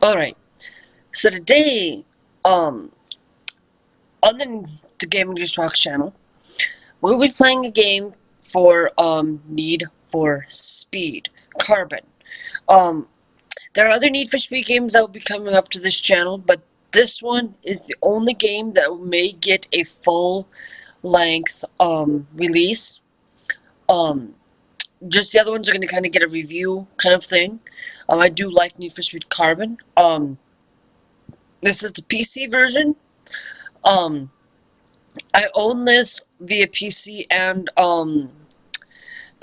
Alright, so today, on the Gaming Just Talks channel, we'll be playing a game for, Need for Speed, Carbon. There are other Need for Speed games that will be coming up to this channel, but this one is the only game that may get a full-length, release. Just the other ones are going to kind of get a review kind of thing. I do like Need for Speed Carbon. This is the PC version. I own this via PC and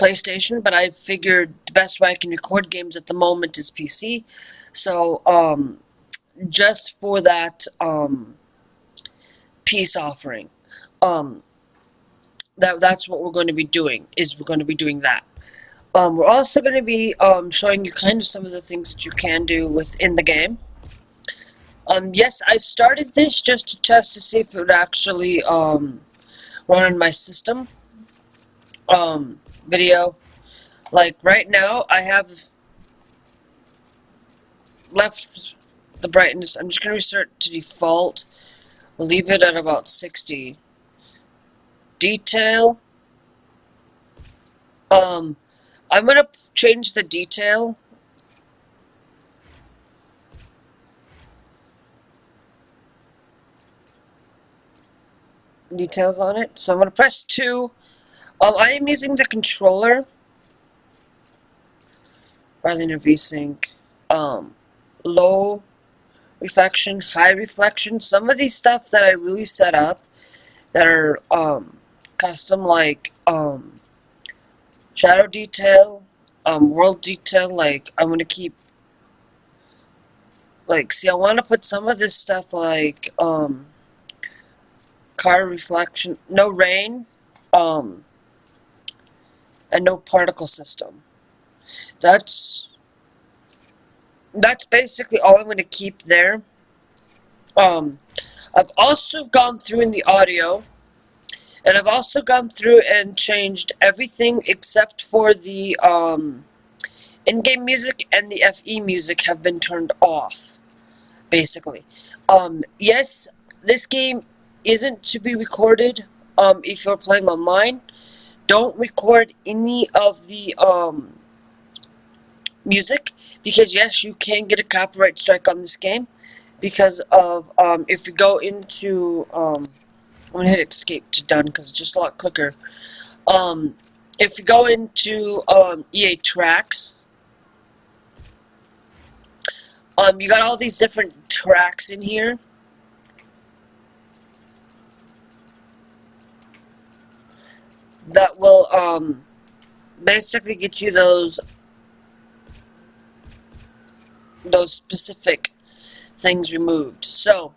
PlayStation, but I figured the best way I can record games at the moment is PC. So just for that peace offering, that's what we're going to be doing. We're going to be doing that. We're also going to be showing you kind of some of the things that you can do within the game. Yes, I started this just to test to see if it would actually run on my system. Video. Like right now, I have left the brightness. I'm just going to restart to default. We'll leave it at about 60. Detail. I'm going to change the detail. Details on it. So I'm going to press 2. I am using the controller rather than a VSync. Low reflection, high reflection. Some of these stuff that I really set up that are custom, like shadow detail, world detail. Like I'm going to keep, like, see, I want to put some of this stuff like car reflection, no rain, and no particle system. That's basically all I'm going to keep there. I've also gone through in the audio, and I've also gone through and changed everything except for the in-game music and the FE music have been turned off, basically. Yes, this game isn't to be recorded if you're playing online. Don't record any of the music, because yes, you can get a copyright strike on this game because of if you go into I'm gonna hit escape to done because it's just a lot quicker. If you go into EA tracks, you got all these different tracks in here. That will basically get you those specific things removed. So,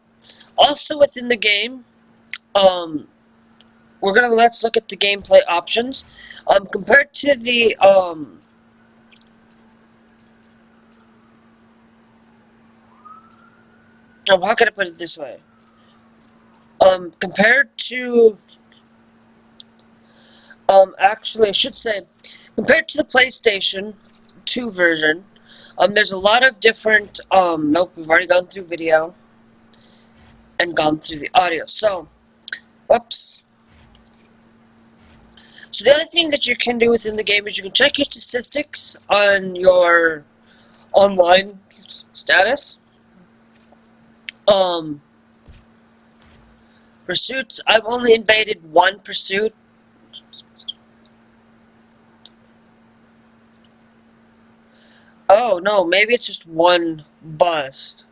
also within the game, let's look at the gameplay options. Compared to the how can I put it this way? Compared to actually, I should say, compared to the PlayStation 2 version, there's a lot of different, nope, we've already gone through video and gone through the audio. So, whoops. So the other thing that you can do within the game is you can check your statistics on your online status. Pursuits, I've only invaded 1 pursuit. Oh, no, maybe it's just 1 bust.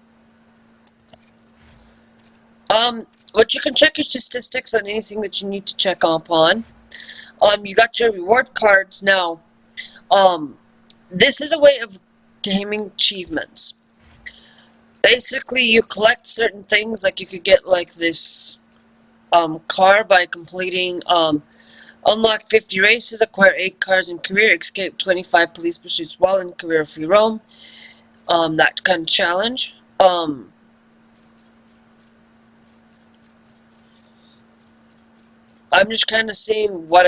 But you can check your statistics on anything that you need to check up on. You got your reward cards. Now, this is a way of gaming achievements. Basically, you collect certain things, like you could get, like, this, car by completing, unlock 50 races, acquire 8 cars in career, escape 25 police pursuits while in career free roam. That kind of challenge. I'm just kind of seeing what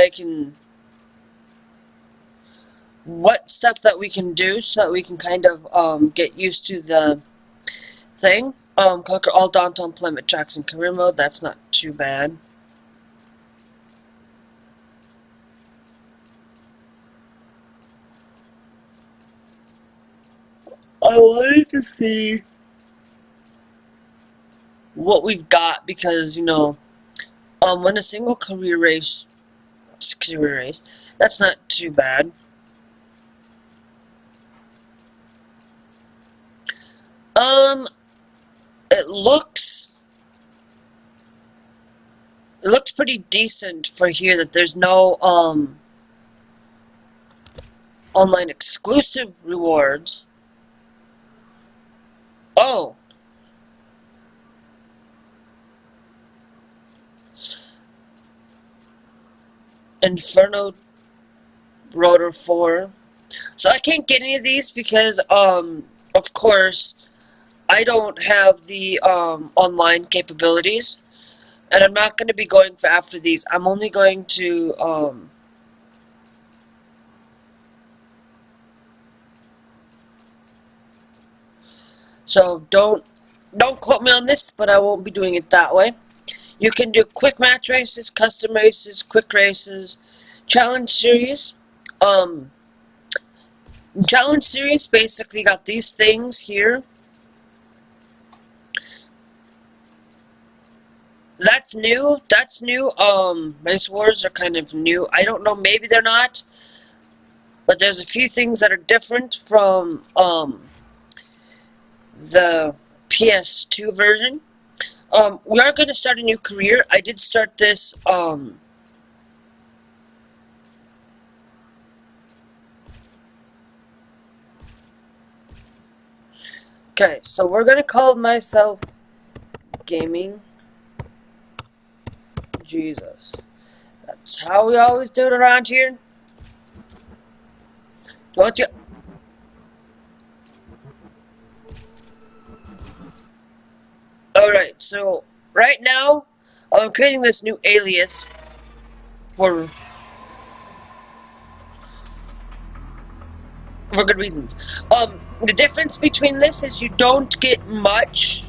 stuff that we can do so that we can kind of get used to the thing. Conquer all downtown Plymouth tracks in career mode. That's not too bad. I wanted to see what we've got because, you know, when a single career race, that's not too bad. It looks pretty decent for here that there's no online exclusive rewards. Oh. Inferno Rotor 4. So I can't get any of these because, of course, I don't have the online capabilities. And I'm not going to be going for after these. I'm only going to, so don't quote me on this, but I won't be doing it that way. You can do quick match races, custom races, quick races, challenge series. Challenge series basically got these things here. That's new. That's new. Race wars are kind of new. I don't know. Maybe they're not. But there's a few things that are different from the PS2 version. We are going to start a new career. I did start this. Okay, so we're going to call myself Gaming Jesus. That's how we always do it around here. Don't you? Alright, so right now I'm creating this new alias for good reasons. The difference between this is you don't get much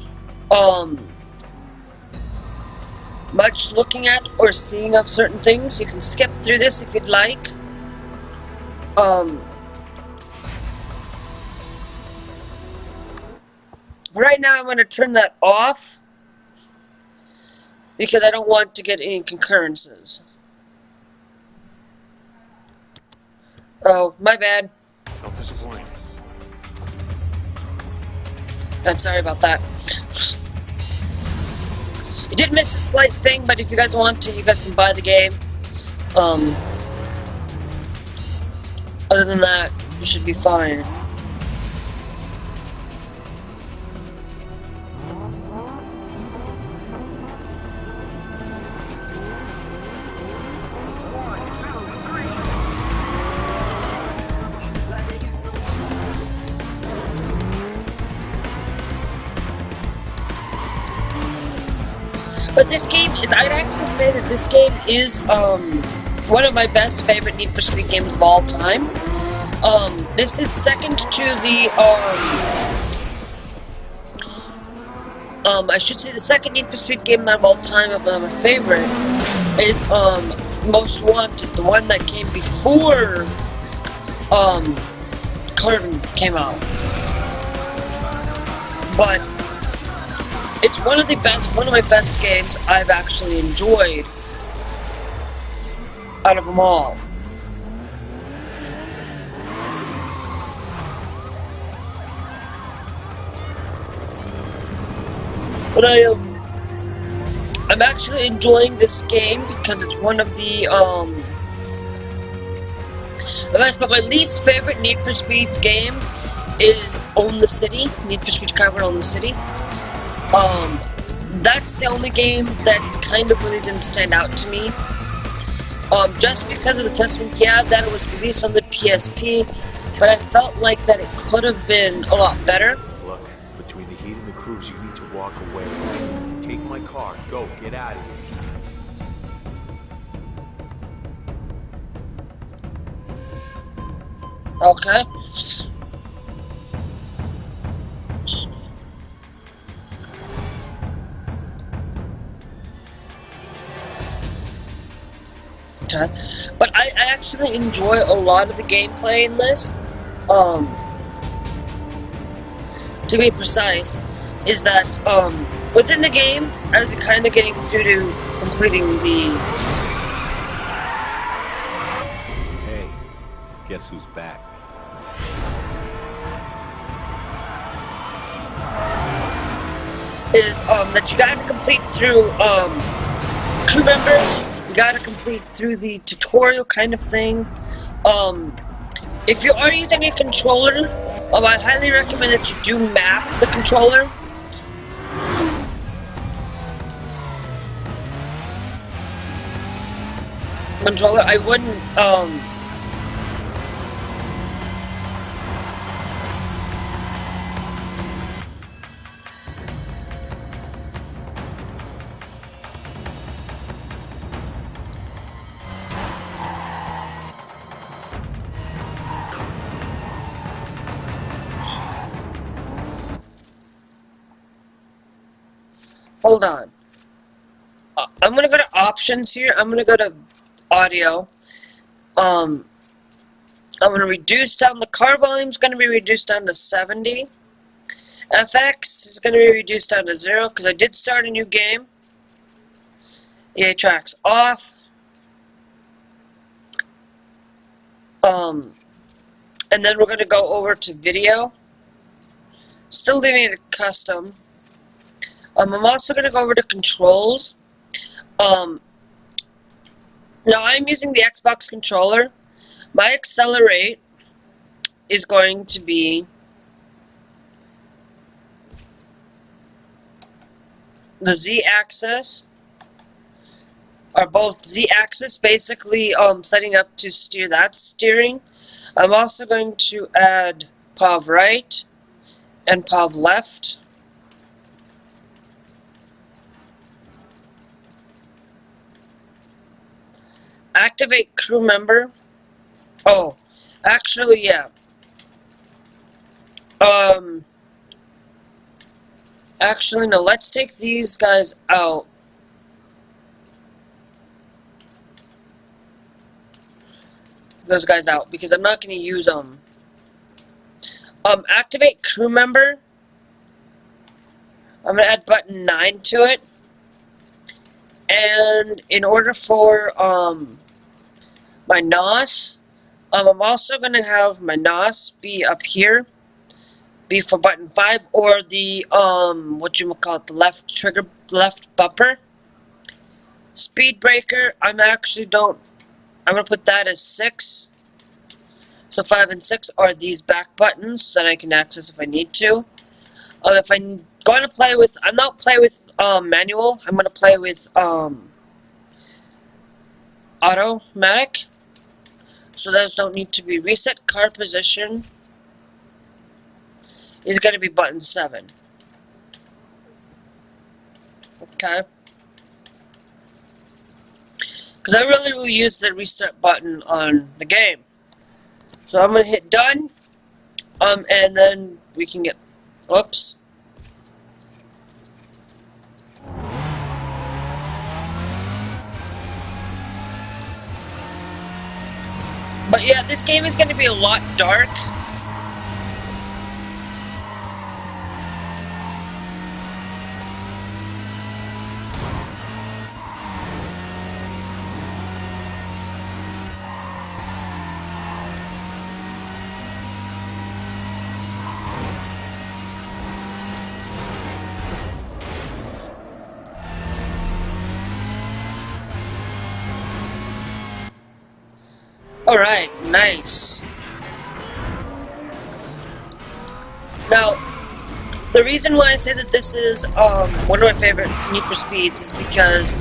looking at or seeing of certain things. You can skip through this if you'd like. Right now I'm going to turn that off because I don't want to get any concurrences. Oh, my bad. Don't disappoint. I'm sorry about that. You did miss a slight thing, but if you guys want to, you guys can buy the game. Other than that, you should be fine. But this game is, I'd actually say that this game is one of my best favorite Need for Speed games of all time. This is second to the I should say the second Need for Speed game of all time, but my favorite is Most Wanted, the one that came before Carbon came out. But it's one of my best games I've actually enjoyed out of them all. But I'm actually enjoying this game because it's one of the best. But my least favorite Need for Speed game is Own the City. Need for Speed Carbon Own the City. That's the only game that kind of really didn't stand out to me. Just because of the testament, yeah, that it was released on the PSP, but I felt like that it could have been a lot better. Look, between the heat and the cruise, you need to walk away. Take my car. Go, get out of here. Okay. Okay. But I actually enjoy a lot of the gameplay in this. To be precise, is that within the game, as you're kind of getting through to completing the. Hey, guess who's back? Is that you gotta complete through crew members, you gotta complete through the tutorial kind of thing. If you are using a controller, I highly recommend that you do map the controller. I wouldn't hold on. I'm gonna go to options here. I'm gonna go to audio. I'm gonna reduce down the car volume. Is gonna be reduced down to 70. FX is gonna be reduced down to 0 because I did start a new game. EA tracks off. And then we're gonna go over to video. Still leaving it at custom. I'm also gonna go over to controls. Now I'm using the Xbox controller. My accelerate is going to be the Z-axis, or both Z-axis, basically setting up to steer that steering. I'm also going to add POV right and POV left. Activate crew member. Oh, actually, yeah. Actually, no, let's take these guys out. Those guys out, because I'm not going to use them. Activate crew member. I'm going to add button 9 to it. And in order for, my NOS, I'm also going to have my NOS be up here. Be for button 5, or the, the left trigger, left bumper. Speed breaker, I'm going to put that as 6. So 5 and 6 are these back buttons that I can access if I need to. If I'm going to play with, I'm not playing with manual, I'm going to play with automatic. So those don't need to be. Reset car position is going to be button 7. Okay. Because I really will use the reset button on the game. So I'm going to hit done. And then we can get, oops. But yeah, this game is going to be a lot dark. Alright, nice. Now, the reason why I say that this is one of my favorite Need for Speeds is because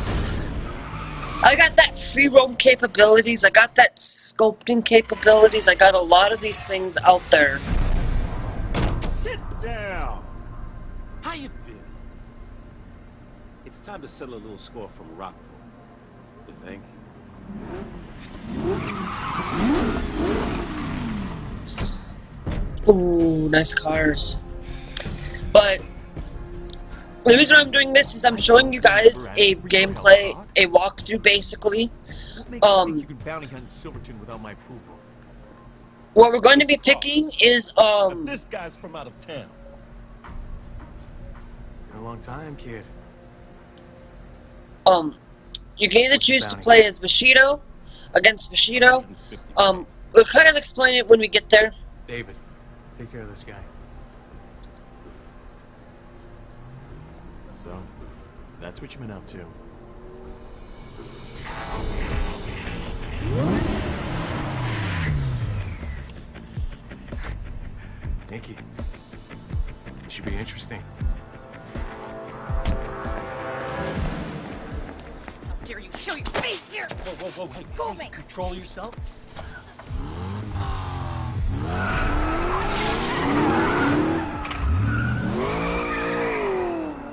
I got that free roam capabilities, I got that sculpting capabilities, I got a lot of these things out there. Sit down! How you been? It's time to settle a little score from Rockville. You think? Ooh, nice cars. But the reason I'm doing this is I'm showing you guys a gameplay, a walkthrough basically, What makes you think Um, you can bounty hunt in Silverton without my approval? what we're going to be picking is, But this guy's from out of town. Been a long time, kid. you can either What's the choose to bounty? play as Bushido, against Bushido. 150. We'll kind of explain it when we get there. David, take care of this guy. So, that's what you've been up to. Nikki, this should be interesting. Dare you show your face here? Whoa, hey, Move me. control yourself.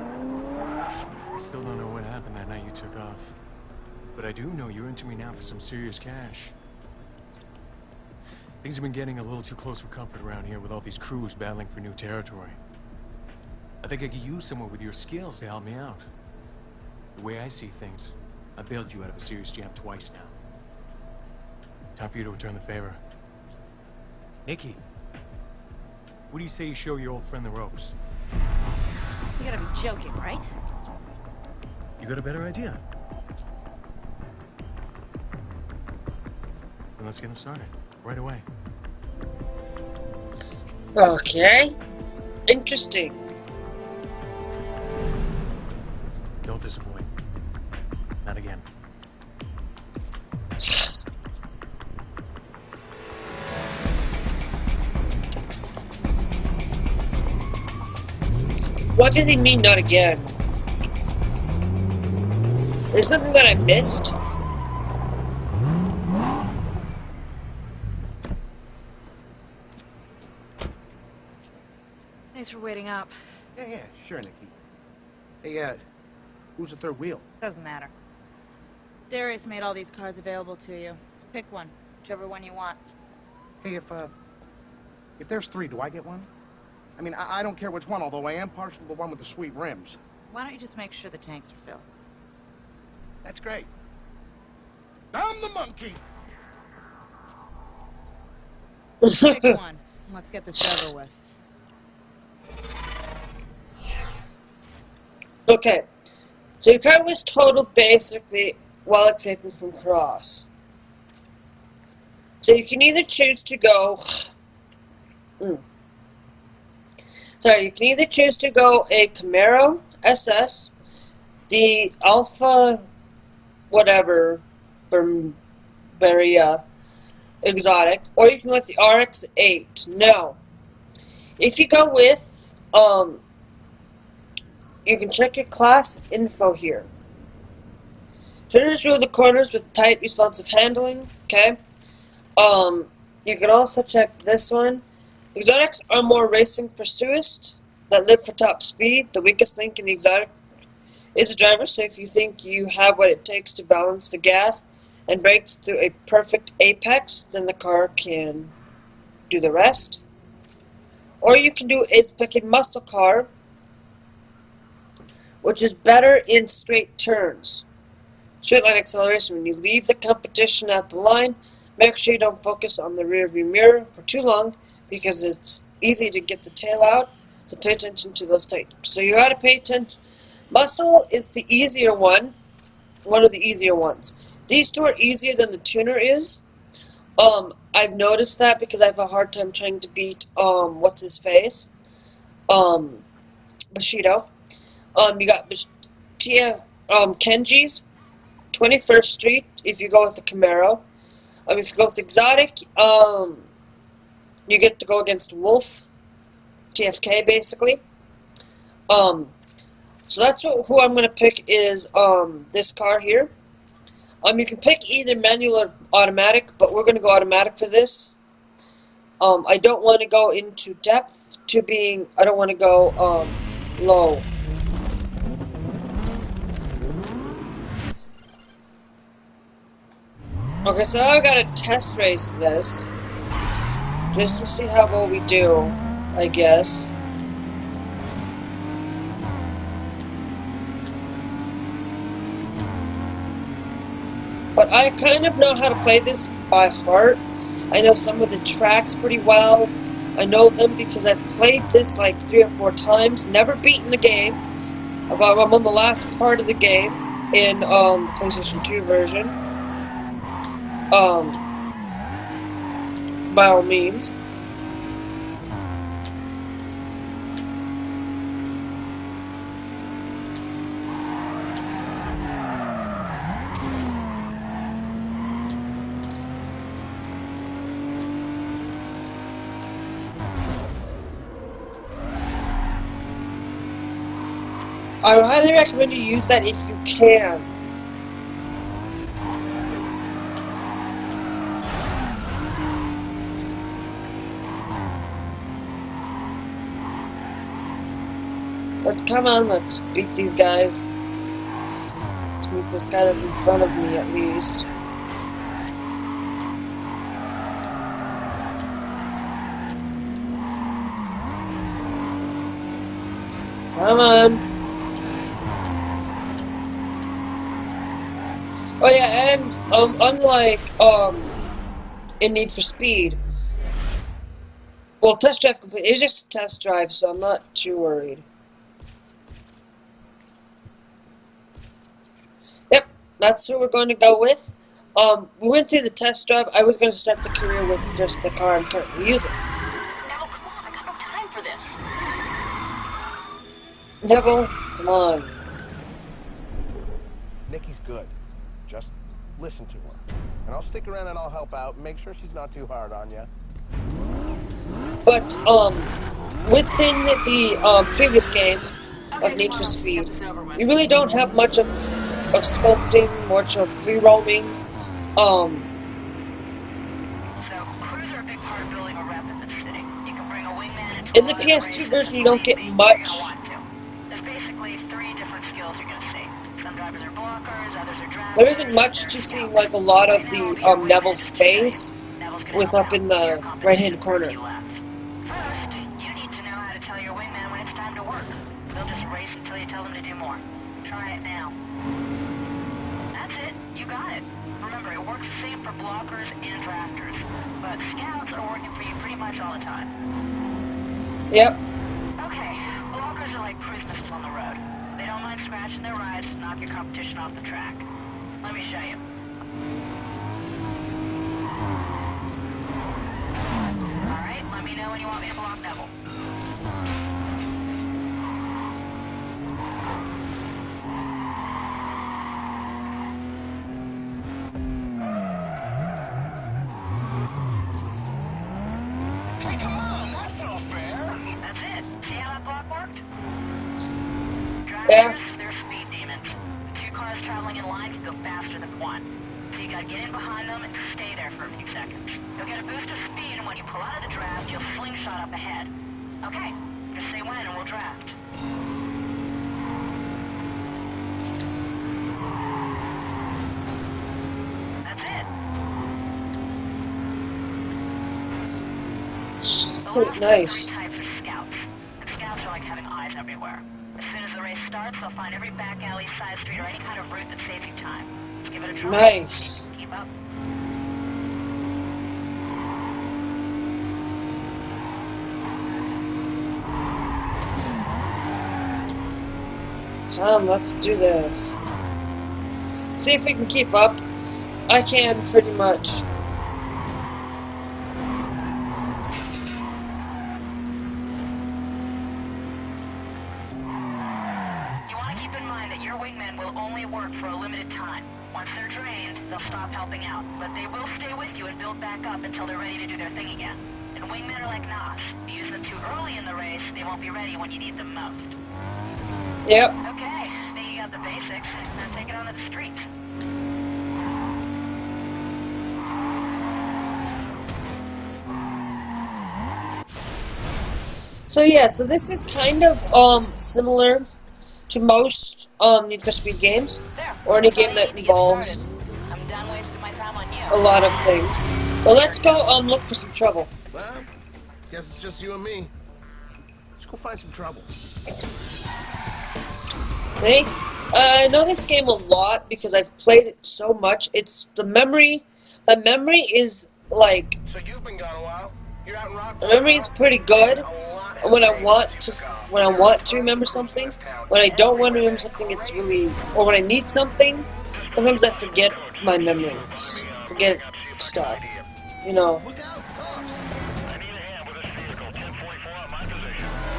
I still don't know what happened that night you took off. But I do know you're into me now for some serious cash. Things have been getting a little too close for comfort around here with all these crews battling for new territory. I think I could use someone with your skills to help me out. The way I see things, I bailed you out of a serious jam twice now. Time for you to return the favor. Nikki, what do you say you show your old friend the ropes? You gotta be joking, right? You got a better idea? Then let's get him started. Right away. Okay. Interesting. Don't disappoint. Not again. What does he mean, not again? Is something that I missed? Thanks for waiting up. Yeah, sure, Nikki. Hey, who's the third wheel? Doesn't matter. Darius made all these cars available to you. Pick one, whichever one you want. Hey, if there's three, do I get one? I mean, I don't care which one, although I am partial to the one with the sweet rims. Why don't you just make sure the tanks are filled? That's great. I'm the monkey! Pick one. Let's get this over with. Okay. So your car was totaled basically while escaping from Cross. So you can either choose to go... Sorry, you can either choose to go a Camaro SS, the Alpha whatever Beria exotic, or you can go with the RX-8. Now, if you go with, you can check your class info here. Turn through the corners with tight, responsive handling, okay? You can also check this one. Exotics are more racing pursuists that live for top speed. The weakest link in the exotic is the driver, so if you think you have what it takes to balance the gas and brakes through a perfect apex, then the car can do the rest. Or you can do is pick a muscle car, which is better in straight turns. Straight line acceleration. When you leave the competition at the line, make sure you don't focus on the rear view mirror for too long, because it's easy to get the tail out, so pay attention to those tight. So you gotta pay attention. Muscle is the easier one of the easier ones. These two are easier than the tuner is. I've noticed that because I have a hard time trying to beat, what's his face? Bushido. You got Kenji's 21st Street, if you go with the Camaro. If you go with exotic, you get to go against Wolf, TFK basically. So that's who I'm gonna pick is this car here. You can pick either manual or automatic, but we're gonna go automatic for this. I don't want to go into depth to being. I don't want to go low. Okay, so now I've got to test race this. Just to see how well we do, I guess. But I kind of know how to play this by heart. I know some of the tracks pretty well. I know them because I've played this like 3 or 4 times. Never beaten the game. I'm on the last part of the game in the PlayStation 2 version. By all means. I would highly recommend you use that if you can. Come on, let's beat these guys. Let's meet this guy that's in front of me, at least. Come on. Oh yeah, and unlike in Need for Speed, well, test drive complete. It's just a test drive, so I'm not too worried. Yep, that's what we're going to go with. We went through the test drive. I was going to start the career with just the car I'm currently using. Neville, come on, I got no time for this. Neville, come on. Nikki's good. Just listen to her. And I'll stick around and I'll help out. Make sure she's not too hard on you. But, within the, previous games of Need for Speed, you really don't have much of sculpting, much of free roaming. So, crews are a big part of building a rep in the city. You can bring a wingman into In the PS2 version, you don't get much. There's basically 3 different skills you're gonna see. Some drivers are blockers, others are drivers. There isn't much to seeing like a lot of the, Neville's face with up in the right-hand corner. First, you need to know how to tell your wingman when it's time to work. They'll just race until you tell them to do more. Try it now. That's it. You got it. Remember, it works the same for blockers and drafters. But scouts are working for you pretty much all the time. Yep. Okay, blockers are like cruise missiles on the road. They don't mind scratching their rides to knock your competition off the track. Let me show you. Alright, let me know when you want me to block Neville. Hey, come on, that's not fair. That's it. See how that block worked? Yeah. Drivers, they're speed demons. 2 cars traveling in line can go faster than 1. So you gotta get in behind them and stay there for a few seconds. You'll get a boost of speed, and when you pull out of the draft, you'll slingshot up ahead. Okay, just say when and we'll draft. That's it. Sweet, nice. 3 types of scouts. And scouts are like having eyes everywhere. As soon as the race starts, they'll find every back alley, side street, or any kind of route that saves you time. Just give it a try. Nice. Keep up. Come, let's do this. See if we can keep up. I can, pretty much. You want to keep in mind that your wingmen will only work for a limited time. Once they're drained, they'll stop helping out, but they will stay with you and build back up until they're ready to do their thing again. And wingmen are like Nos. You use them too early in the race, they won't be ready when you need them most. Yep. Okay, I think you got the basics. Now take it on to the streets. So yeah, so this is kind of similar to most Need for Speed games, There. or any That's all game you that need to get involves started. I'm done wasting my time on you. a lot of things. Well, let's go look for some trouble. Well, guess it's just you and me. Let's go find some trouble. Hey, I know this game a lot because I've played it so much. It's the memory. My memory is like So you've been gone a while. You're out in my Rockport. memory is pretty good. When I want to remember something, when I don't want to remember something, it's really, or when I need something, sometimes I forget my memory, forget stuff, you know. Look out, cops!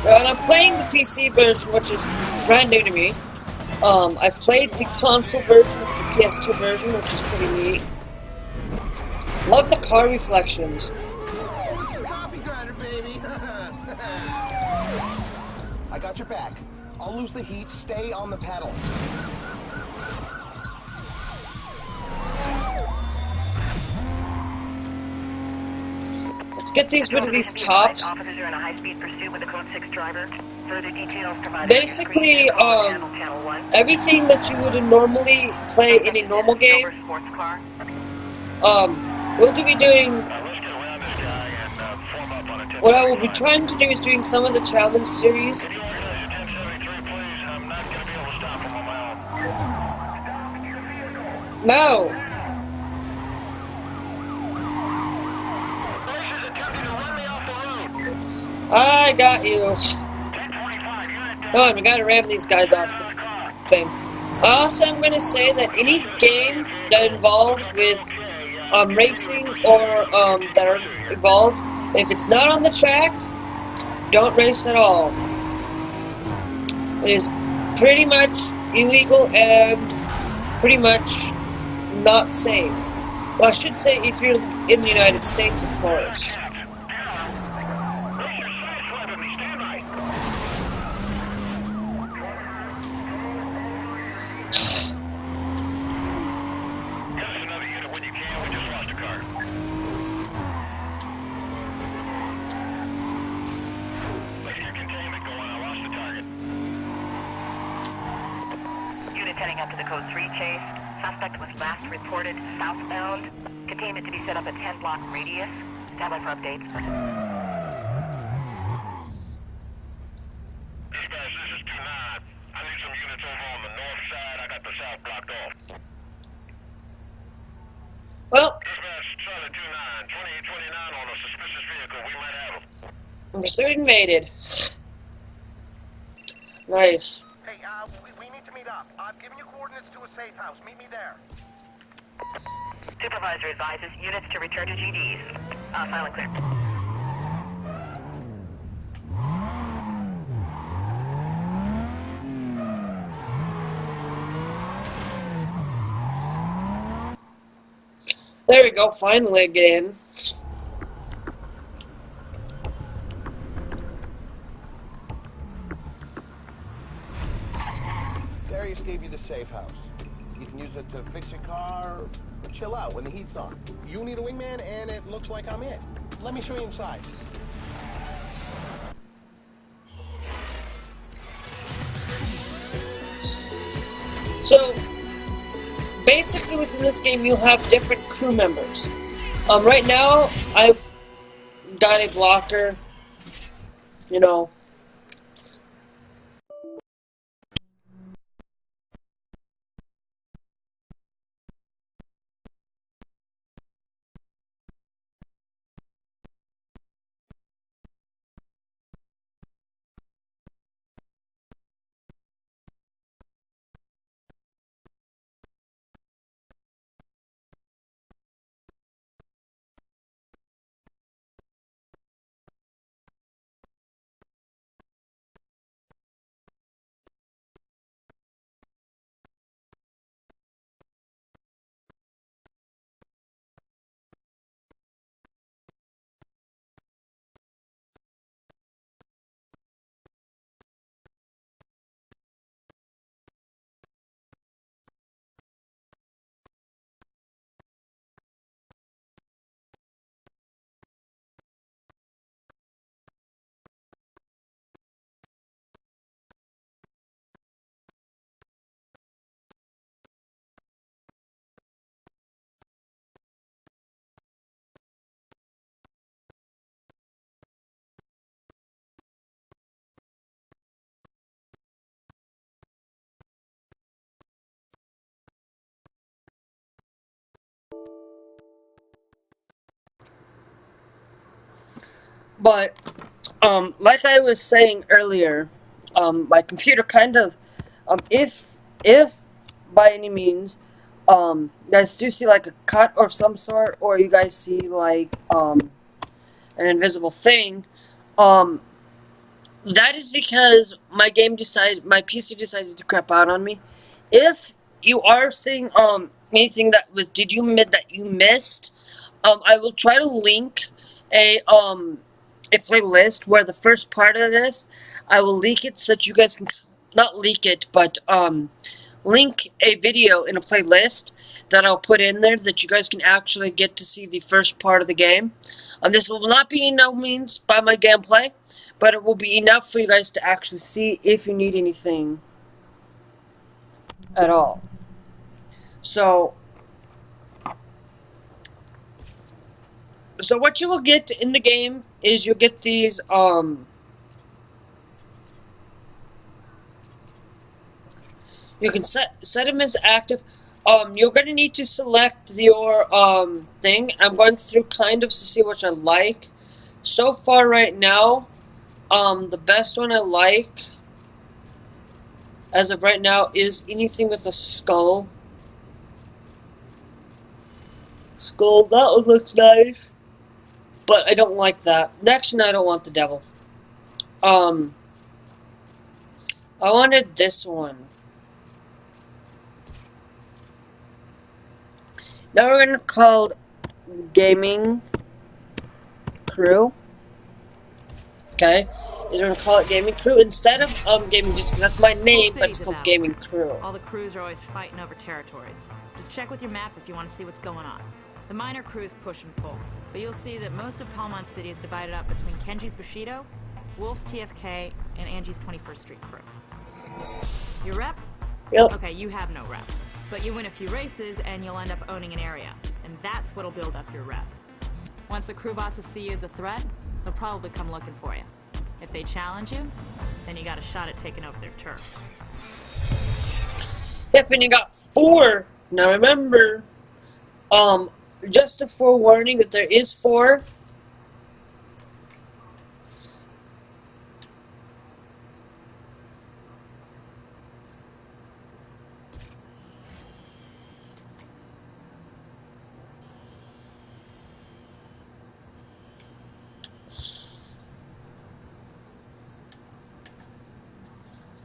And I'm playing the PC version, which is brand new to me. I've played the console version, the PS2 version, which is pretty neat. Love the car reflections. Coffee grinder, baby! I got your back. I'll lose the heat. Stay on the pedal. Let's get rid of these cops. Officers are in a high-speed pursuit with a code 6 driver. Further details provided. Basically, everything that you would normally play in a normal game, we'll be doing. What I will be trying to do is doing some of the challenge series. No. I got you. Come on, we gotta ram these guys off the thing. I also am gonna say that any game that involves with racing or that are involved, if it's not on the track, don't race at all. It is pretty much illegal and pretty much not safe. Well, I should say if you're in the United States, of course. Heading up to the code 3 chase. Suspect was last reported southbound. Containment to be set up at 10-block radius. Stand by for updates. Dispatch, this is 2-9. I need some units over on the north side. I got the south blocked off. Well, Dispatch, Charlie 2-9. 2829 on a suspicious vehicle. We might have him. pursuit invaded. Nice. Hey, we need to meet up. I've given you coordinates to a safe house. Meet me there. Supervisor advises units to return to GDs. Silent clear. There we go, finally I get in. Darius gave you the safe house. You can use it to fix your car or chill out when the heat's on. You need a wingman, and it looks like I'm it. Let me show you inside. So, basically within this game you'll have different crew members. Right now, I've got a blocker, you know, But like I was saying earlier, my computer kind of, if by any means, you guys do see like a cut or some sort, or you guys see like an invisible thing, that is because my PC decided to crap out on me. If you are seeing anything that you missed, I will try to link a playlist where the first part of this, I will leak it so that you guys can not leak it, but link a video in a playlist that I'll put in there that you guys can actually get to see the first part of the game. This will not be no means by my gameplay, but it will be enough for you guys to actually see if you need anything at all. So what you will get in the game is you'll get these you can set them as active. You're gonna need to select your thing. I'm going through kind of to see what I like. So far right now, the best one I like as of right now is anything with a skull. That one looks nice. But I don't like that. Actually, I don't want the devil. I wanted this one. Now we're gonna call Gaming Crew. Okay, we're gonna call it Gaming Crew instead of Gaming. Just that's my name, but it's called Gaming Crew. All the crews are always fighting over territories. Just check with your map if you want to see what's going on. The minor crews push and pull, but you'll see that most of Palmon City is divided up between Kenji's Bushido, Wolf's TFK, and Angie's 21st Street crew. Your rep? Yep. Okay, you have no rep. But you win a few races and you'll end up owning an area. And that's what'll build up your rep. Once the crew bosses see you as a threat, they'll probably come looking for you. If they challenge you, then you got a shot at taking over their turf. Yep, and you got 4. Now remember, just a forewarning that there is 4.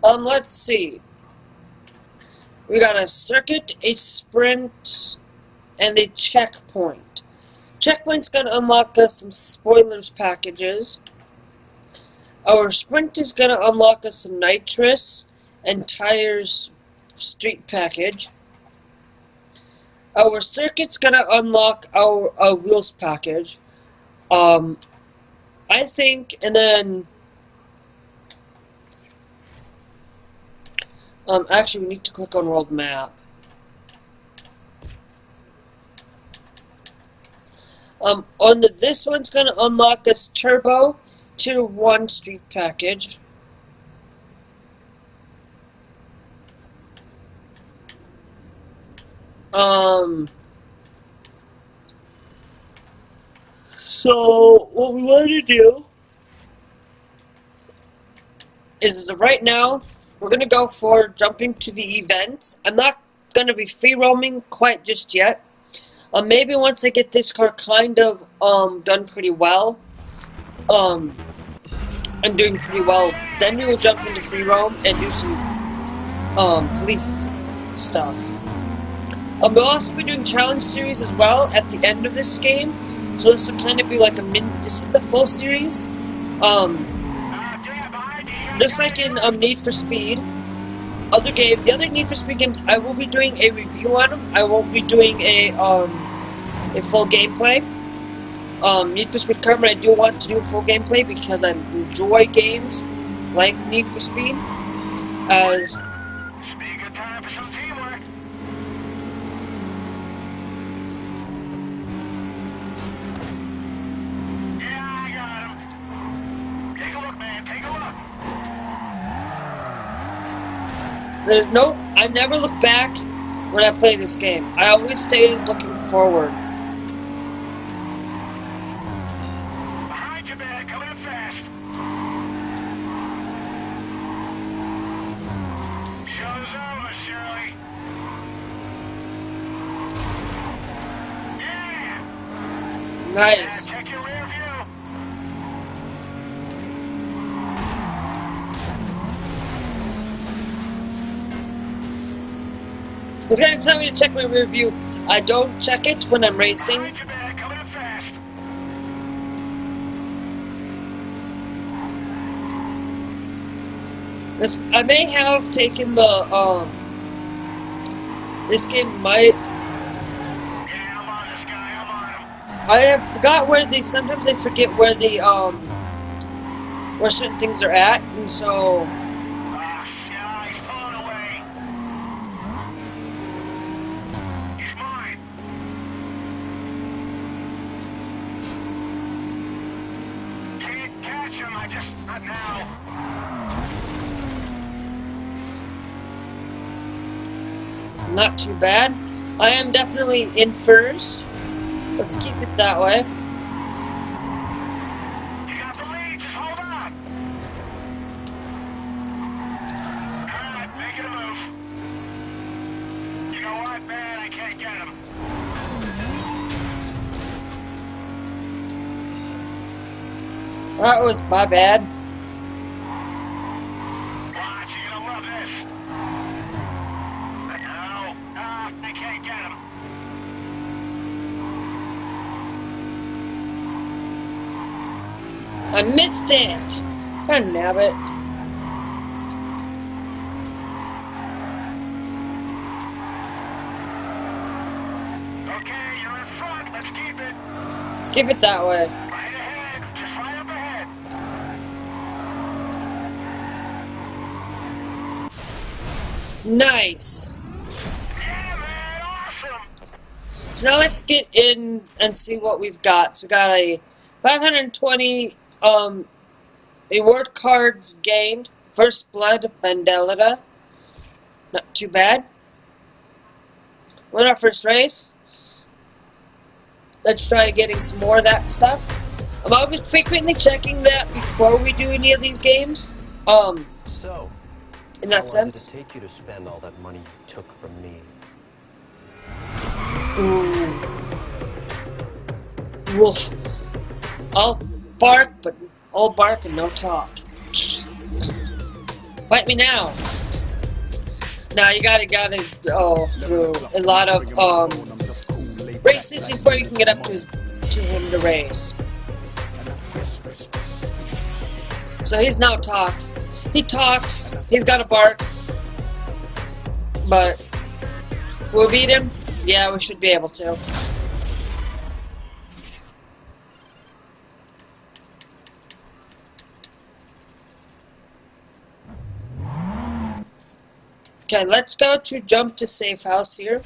Let's see. We got a circuit, a sprint, and a checkpoint. Checkpoint's gonna unlock us some spoilers packages. Our sprint is gonna unlock us some nitrous and tires street package. Our circuit's gonna unlock our wheels package. I think, and then actually, we need to click on world map. This one's gonna unlock us turbo tier 1 street package. So what we want to do is, as of right now, we're going to go for jumping to the events. I'm not going to be free roaming quite just yet. Maybe once I get this car kind of done pretty well, and doing pretty well, then we will jump into free roam and do some police stuff. We'll also be doing challenge series as well at the end of this game. So this will kind of be like this is the full series. Just like in Need for Speed, the other Need for Speed games, I will be doing a review on them. I won't be doing a full gameplay. Need for Speed Carbon, I do want to do a full gameplay because I enjoy games like Need for Speed. As I never look back when I play this game. I always stay looking forward. Behind you, man. Coming Nice. Check your rear view. He's gonna tell me to check my rear view. I don't check it when I'm racing. Behind you, man. Coming in fast. I may have taken the this game might. Yeah, I'm on this guy. I'm on him. I have forgot where sometimes I forget where where certain things are at, and so Ah, shit. He's pulling away. He's mine. Can't catch him. Not now. not too bad. I am definitely in first. Let's keep it that way. You got the lead. Just hold on. All right, making a move. You know what, man? I can't get him. That was my bad. Watch, you're gonna love this. No. I can't get him. I missed it. Oh, nabbit. Okay, you're in front. Let's keep it. Let's keep it that way. Right ahead. Just right up ahead. Nice. Yeah, man. Awesome. So now let's get in and see what we've got. So we got a 520 reward cards gained. First Blood Vendetta. Not too bad. Won our first race. Let's try getting some more of that stuff. I'll be frequently checking that before we do any of these games. So, In how that long did sense. it take you to spend all that money you took from me? Wolf. I'll bark, but all bark and no talk. Fight me now. Now you gotta go through a lot of races before you can get up to him to race. So he's now talk. He talks. He's got a bark. But we'll beat him. Yeah, we should be able to. Okay, let's go to jump to safe house here.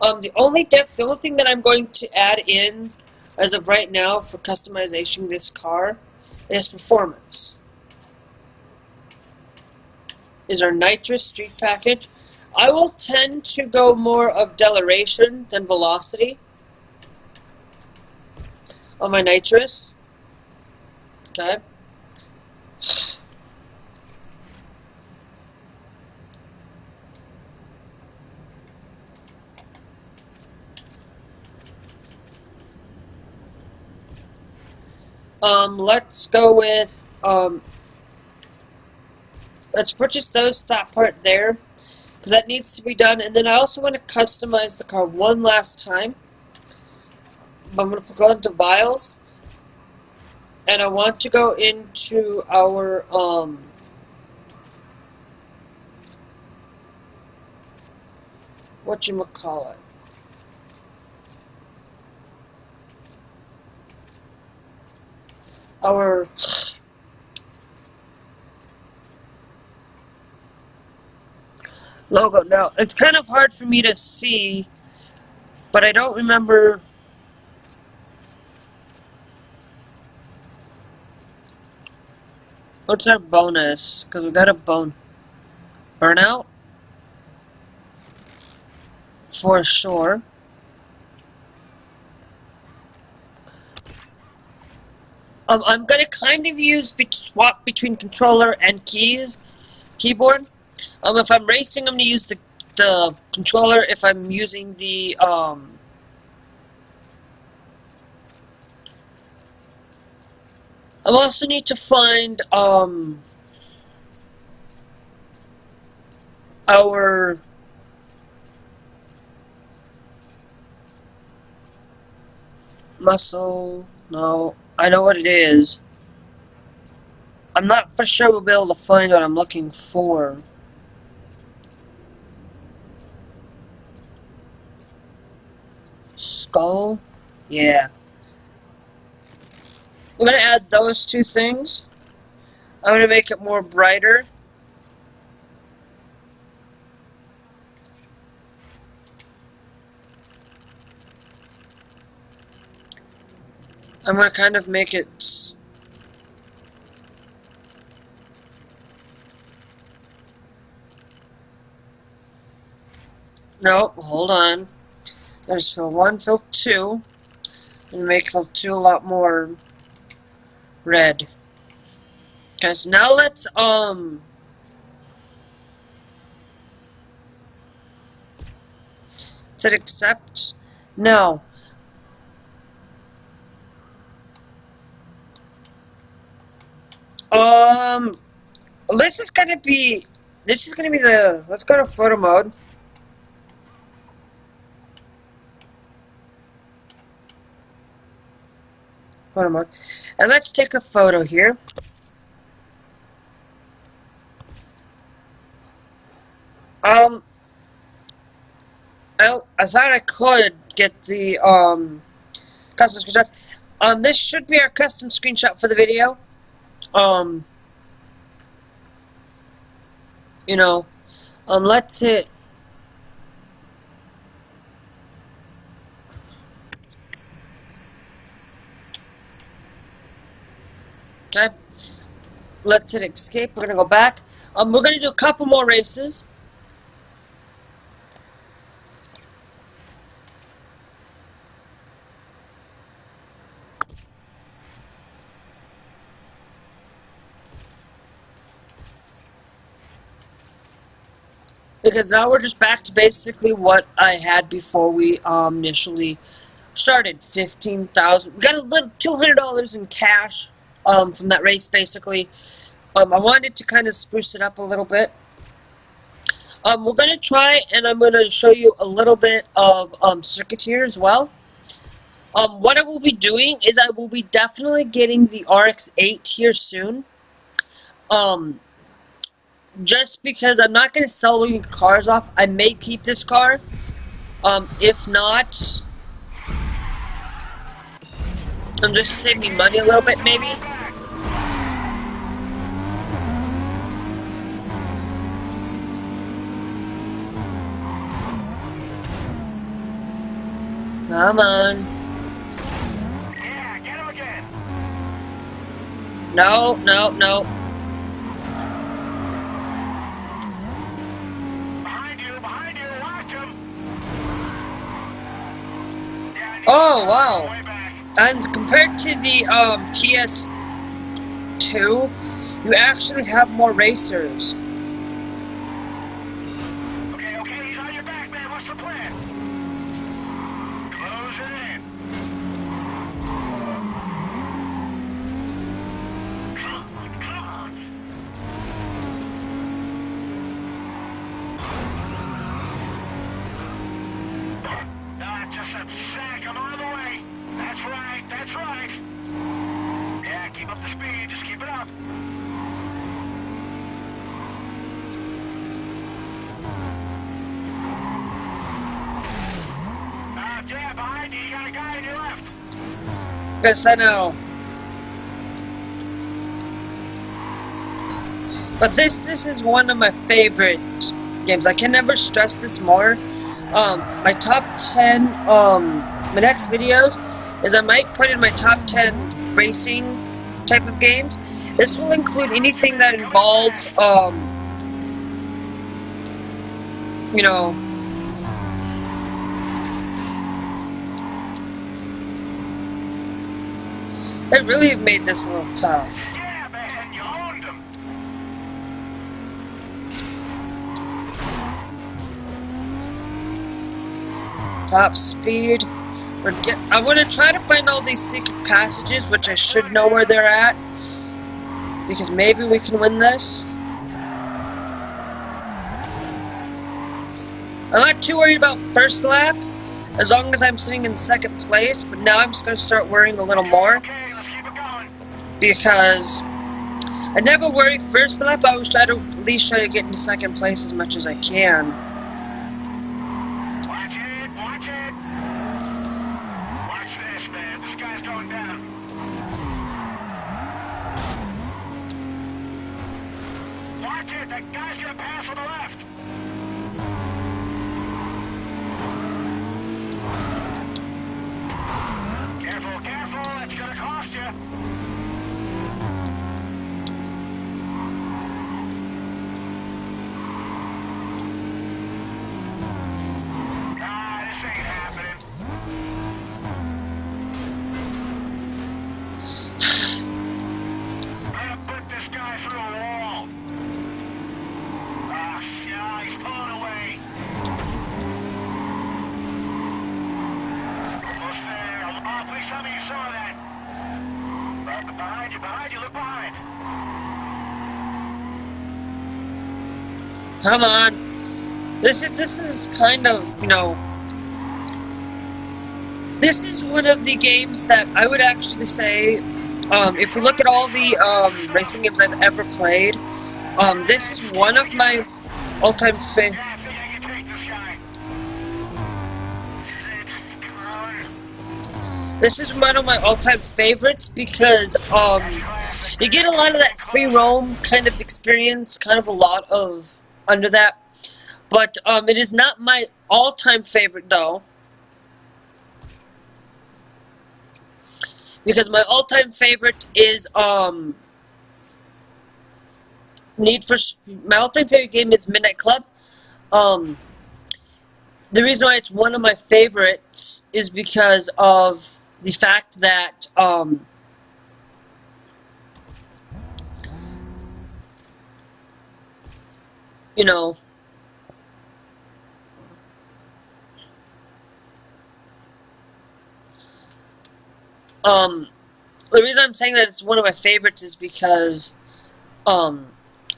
The only thing that I'm going to add in as of right now for customization this car is performance. Is our nitrous street package. I will tend to go more of deceleration than velocity on my nitrous. Okay. Let's go with, let's purchase that part there, because that needs to be done, and then I also want to customize the car one last time. I'm going to go into Vials, and I want to go into our, whatchamacallit. Our logo. Now, it's kind of hard for me to see, but I don't remember. What's our bonus? Because we got a burnout for sure. I'm gonna kind of swap between controller and keyboard. If I'm racing, I'm gonna use the controller. If I'm using the I also need to find our muscle. No, I know what it is. I'm not for sure we'll be able to find what I'm looking for. Skull? Yeah. I'm gonna add those two things. I'm gonna make it more brighter. I'm gonna kind of make it. No, hold on. There's fill 1, fill 2. And make fill 2 a lot more red. Okay, so now let's set accept. No. This is gonna be the, let's go to photo mode. Photo mode. And let's take a photo here. I thought I could get the, custom screenshot. This should be our custom screenshot for the video. You know, let's hit. Okay. Let's hit escape. We're gonna go back. We're gonna do a couple more races. Because now we're just back to basically what I had before we initially started. 15,000. We got a little $200 in cash from that race basically. I wanted to kind of spruce it up a little bit. We're gonna try, and I'm gonna show you a little bit of circuit here as well. What I will be doing is I will be definitely getting the RX-8 here soon. Just because I'm not going to sell any cars off. I may keep this car. If not, I'm just saving money a little bit, maybe. Come on. Yeah, get him again. No, no, no. Behind you, watch him. Yeah, Oh, wow. way back. And compared to the PS2, you actually have more racers. Okay, he's on your back, man. What's the plan? Close it in. Come on. Just a sec. I'm on the way. That's right. Yeah, keep up the speed. Just keep it up. Yeah, behind you. You got a guy on your left. Yes, I know. But this is one of my favorite games. I can never stress this more. My top 10, my next videos is I might put in my top 10 racing type of games. This will include anything that involves, you know, they really have made this a little tough. Yeah, man. You owned him. Top speed. I want to try to find all these secret passages, which I should know where they're at. because maybe we can win this. I'm not too worried about first lap, as long as I'm sitting in second place, but now I'm just going to start worrying a little more, Okay, let's keep it going. because I never worry first lap. I always try to at least try to get into second place as much as I can. Watch it, watch it. Watch this, man. This guy's going down. Watch it. That guy's gonna pass on the left. Careful, careful. That's gonna cost you. Ah, this ain't happening. I'm gonna put this guy through a wall. Ah, yeah, he's pulling away. Almost there. Oh, please tell me you saw that. Behind you, look behind. Come on. This is kind of, you know, this is one of the games that I would actually say, if you look at all the racing games I've ever played, this is one of my all-time favorite. Yeah, I think I can take this guy. Shit, come on. This is one of my all-time favorites because you get a lot of that free roam kind of experience, kind of a lot of under that. But it is not my all-time favorite though, because my all-time favorite is my all-time favorite game is Midnight Club. The reason why it's one of my favorites is because of the fact that you know, the reason I'm saying that it's one of my favorites is because a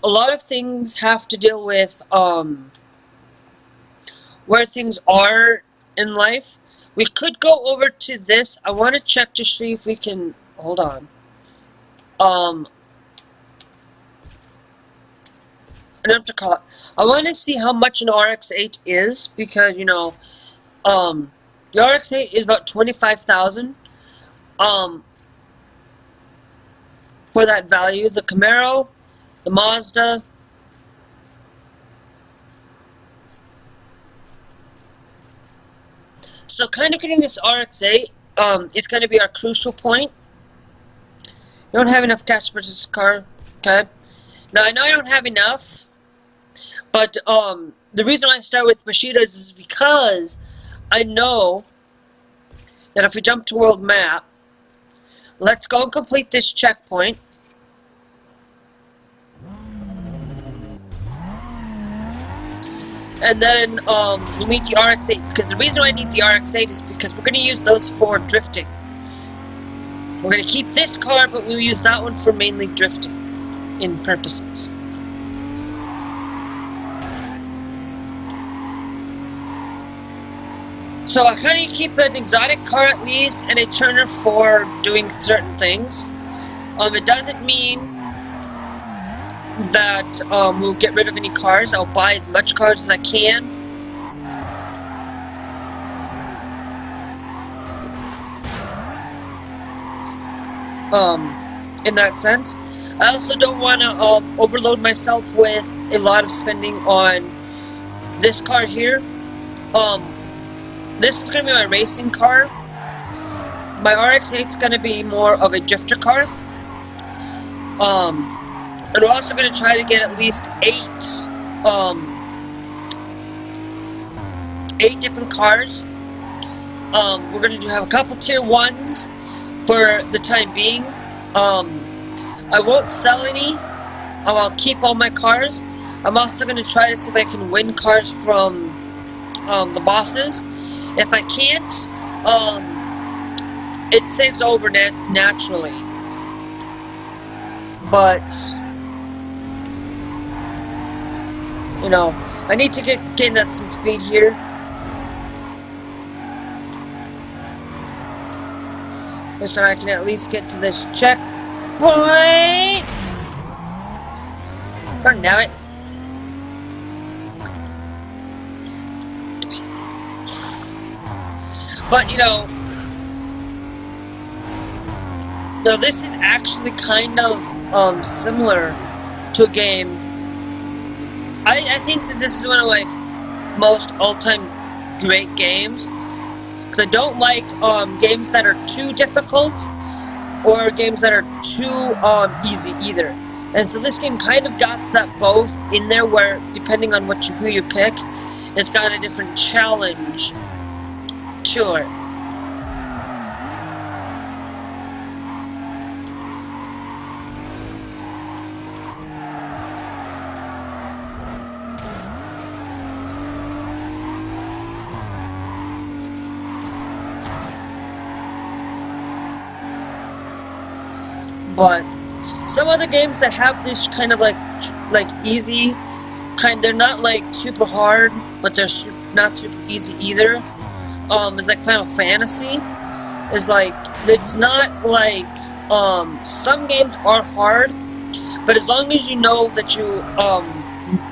lot of things have to deal with where things are in life. We could go over to this. I want to check to see if we can hold on. I want to see how much an RX-8 is, because you know, the RX-8 is about 25,000. For that value, the Camaro, the Mazda, so kind of getting this RX-8 is going to be our crucial point. You don't have enough cash to purchase a car, okay? Now I know I don't have enough, but the reason why I start with Bushido's is because I know that if we jump to world map, let's go and complete this checkpoint. And then we meet the RX-8, because the reason why I need the RX-8 is because we're going to use those for drifting. We're going to keep this car, but we'll use that one for mainly drifting in purposes. So I kind of keep an exotic car at least, and a turner for doing certain things. It doesn't mean that we'll get rid of any cars. I'll buy as much cars as I can. In that sense. I also don't want to overload myself with a lot of spending on this car here. This is going to be my racing car. My RX-8 is going to be more of a drifter car. And we're also going to try to get at least 8 different cars. We're going to have a couple tier 1s for the time being. I won't sell any. I'll keep all my cars. I'm also going to try to see if I can win cars from the bosses. If I can't, it saves over naturally. but you know, I need to gain that some speed here. So I can at least get to this checkpoint. Darn it. But you know, no, this is actually kind of similar to a game. I think that this is one of my most all-time great games, because I don't like games that are too difficult or games that are too easy either. And so this game kind of got that both in there, where depending on who you pick, it's got a different challenge to it. But some other games that have this kind of like easy they're not like super hard, but they're not super easy either. Is like Final Fantasy. Is like, it's not like some games are hard, but as long as you know that you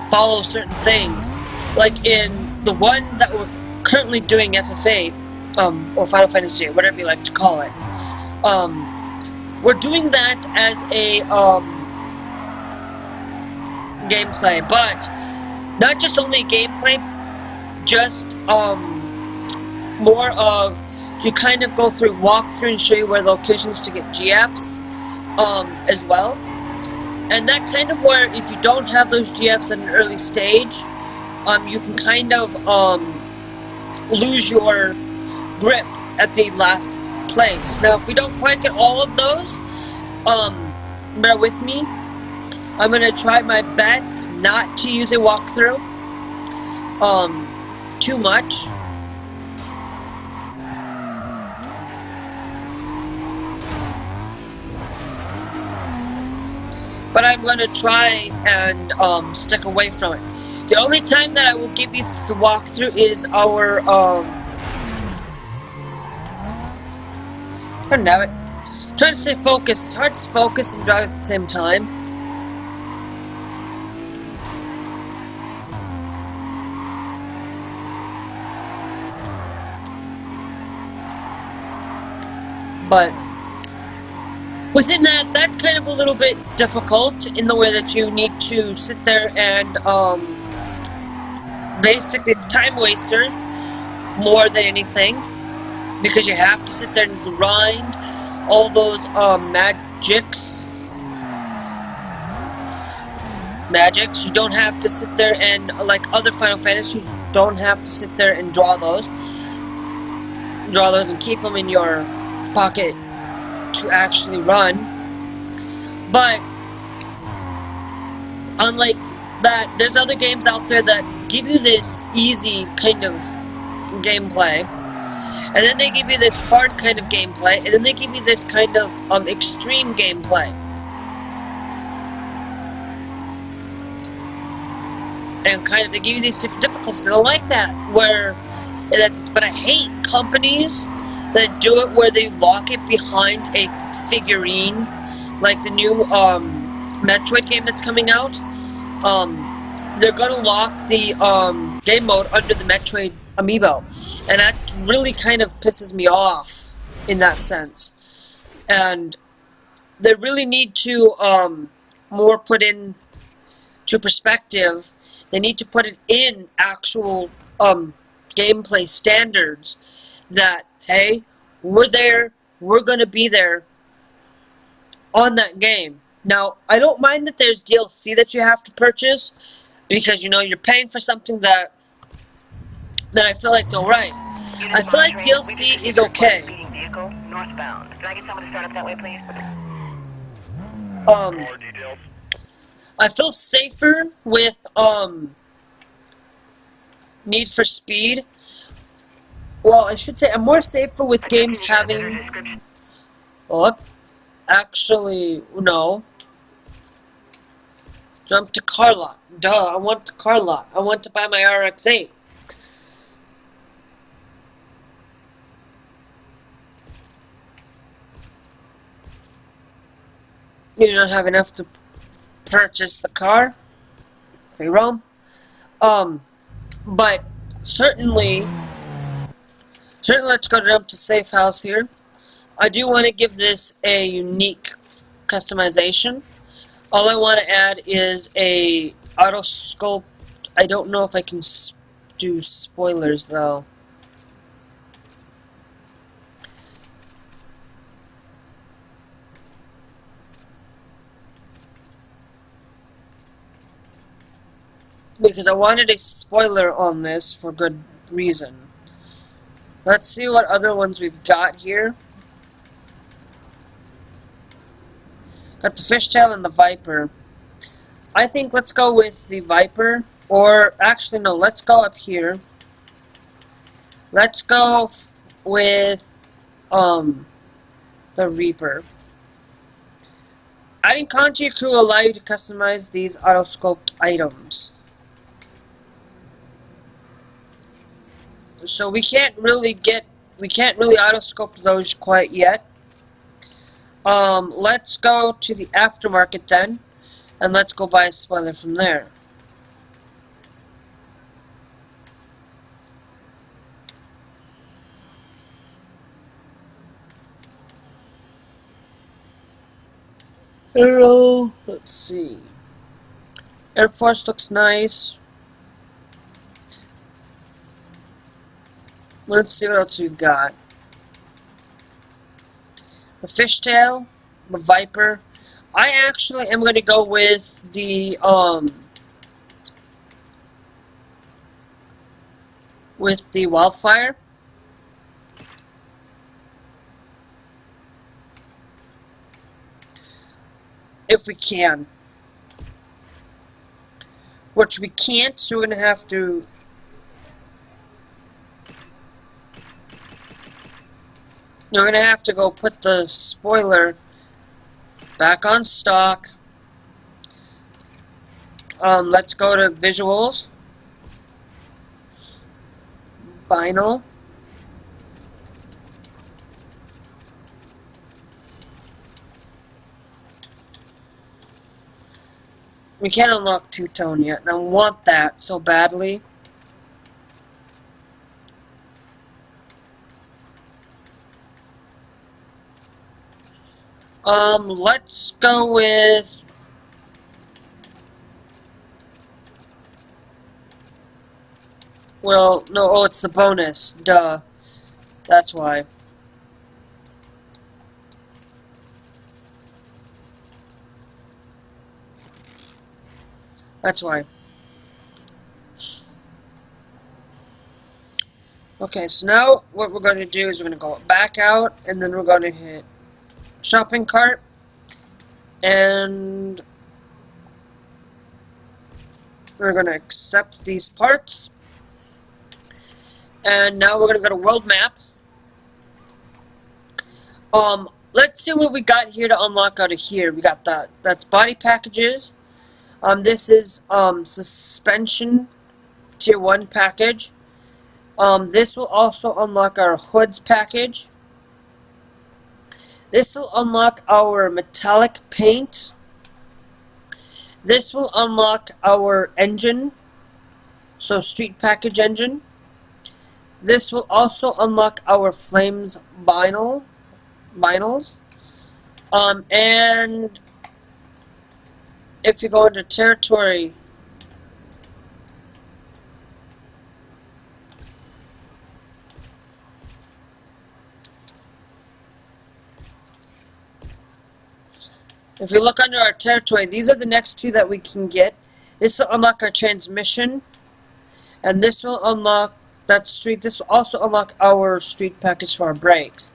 follow certain things, like in the one that we're currently doing, FF8, or Final Fantasy, or whatever you like to call it. We're doing that as a gameplay, but not just only gameplay, just more of, you kind of go through walkthrough and show you where the locations to get GFs as well. And that kind of where, if you don't have those GFs at an early stage, you can kind of lose your grip at the last place. Now, if we don't quite get all of those, bear with me. I'm gonna try my best not to use a walkthrough too much. But I'm gonna try and stick away from it. The only time that I will give you the walkthrough is our I don't know it. Trying to stay focused. It's hard to focus and drive at the same time. But within that, that's kind of a little bit difficult in the way that you need to sit there and basically it's time waster more than anything, because you have to sit there and grind all those magics. You don't have to sit there and, like other Final Fantasy, you don't have to sit there and draw those and keep them in your pocket to actually run. But unlike that, there's other games out there that give you this easy kind of gameplay, and then they give you this hard kind of gameplay, and then they give you this kind of extreme gameplay. And kind of, they give you these different difficulties. I don't like that, but I hate companies that do it where they lock it behind a figurine, like the new Metroid game that's coming out. They're gonna lock the game mode under the Metroid amiibo, and that really kind of pisses me off in that sense. And they really need to more put in to perspective. They need to put it in actual gameplay standards that, hey, we're there, we're gonna be there on that game. Now, I don't mind that there's DLC that you have to purchase, because, you know, you're paying for something that I feel like is alright. I feel like DLC is okay. Northbound. Can I get someone to start up that way, please? More details. I feel safer with Need for Speed. Well, I should say I'm more safer with games having... Well, actually, no. Jump to car lot. Duh, I want the car lot. I want to buy my RX-8. You don't have enough to purchase the car. Free roam. But certainly let's go jump to safe house here. I do want to give this a unique customization. All I want to add is a auto sculpt. I don't know if I can do spoilers though. Because I wanted a spoiler on this for good reason. Let's see what other ones we've got here. Got the fishtail and the viper. I think let's go with the viper. Or, actually no, let's go up here. Let's go with, the reaper. Adding content to your crew will allow you to customize these auto-scoped items. So we can't really auto-scope those quite yet. Let's go to the aftermarket then, and let's go buy a spoiler from there. Hello, let's see. Air Force looks nice. Let's see what else we've got. The fishtail, the viper. I actually am going to go with the wildfire. If we can. Which we can't, so we're going to have to... We're going to have to go put the spoiler back on stock. Let's go to visuals. Vinyl. We can't unlock two-tone yet, and I want that so badly. Let's go with... Well, no, oh, it's the bonus. Duh. That's why. That's why. Okay, so now what we're going to do is we're going to go back out, and then we're going to hit shopping cart, and we're going to accept these parts, and now we're going to go to world map. Let's see what we got here to unlock out of here. We got that's body packages. This is suspension tier 1 package. This will also unlock our hoods package. This will unlock our metallic paint. This will unlock our engine, so street package engine. This will also unlock our flames vinyls. And if you go into territory, if you look under our territory, these are the next two that we can get. This will unlock our transmission, and this will unlock that street. This will also unlock our street package for our brakes.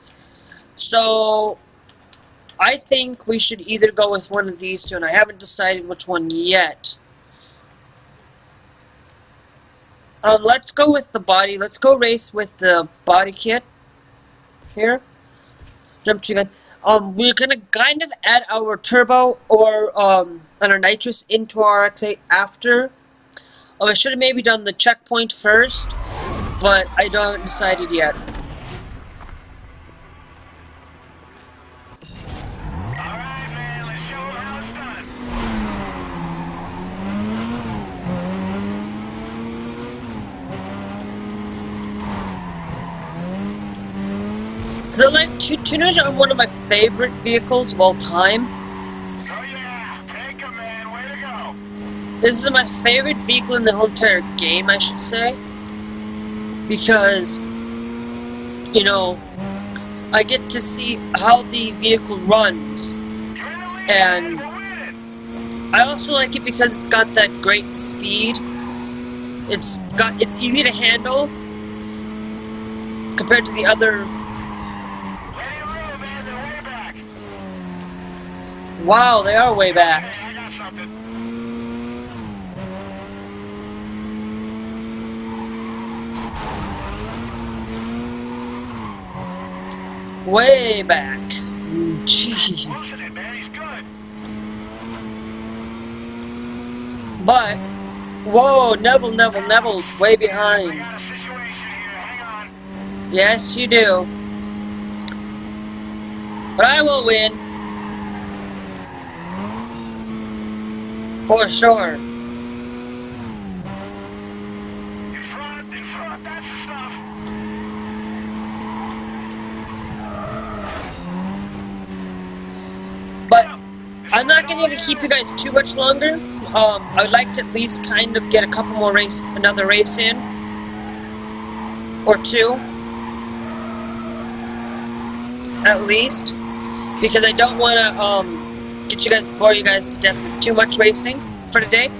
So I think we should either go with one of these two, and I haven't decided which one yet. Let's go with the body. Let's go race with the body kit here. Jump to gun. we're gonna kind of add our turbo or and our nitrous into our RX-8 after. I should have maybe done the checkpoint first, but I don't decided yet. Alright, man, let's show 'em how it's done. Cause I like tuners are one of my favorite vehicles of all time. Oh yeah, take 'em, man, way to go. This is my favorite vehicle in the whole entire game, I should say. Because, you know, I get to see how the vehicle runs. And I also like it because it's got that great speed. It's easy to handle compared to the other. Wow, they are way back. I got something. Way back. Jeez. Loosen it, man, he's good. But, whoa, Neville's way I behind. got a situation here, hang on. Yes, you do. But I will win. For sure. In front, that's the stuff. But I'm not going to keep you guys too much longer. I would like to at least kind of get a couple more another race in. Or two. At least. Because I don't want to, bore you guys to death with too much racing for today.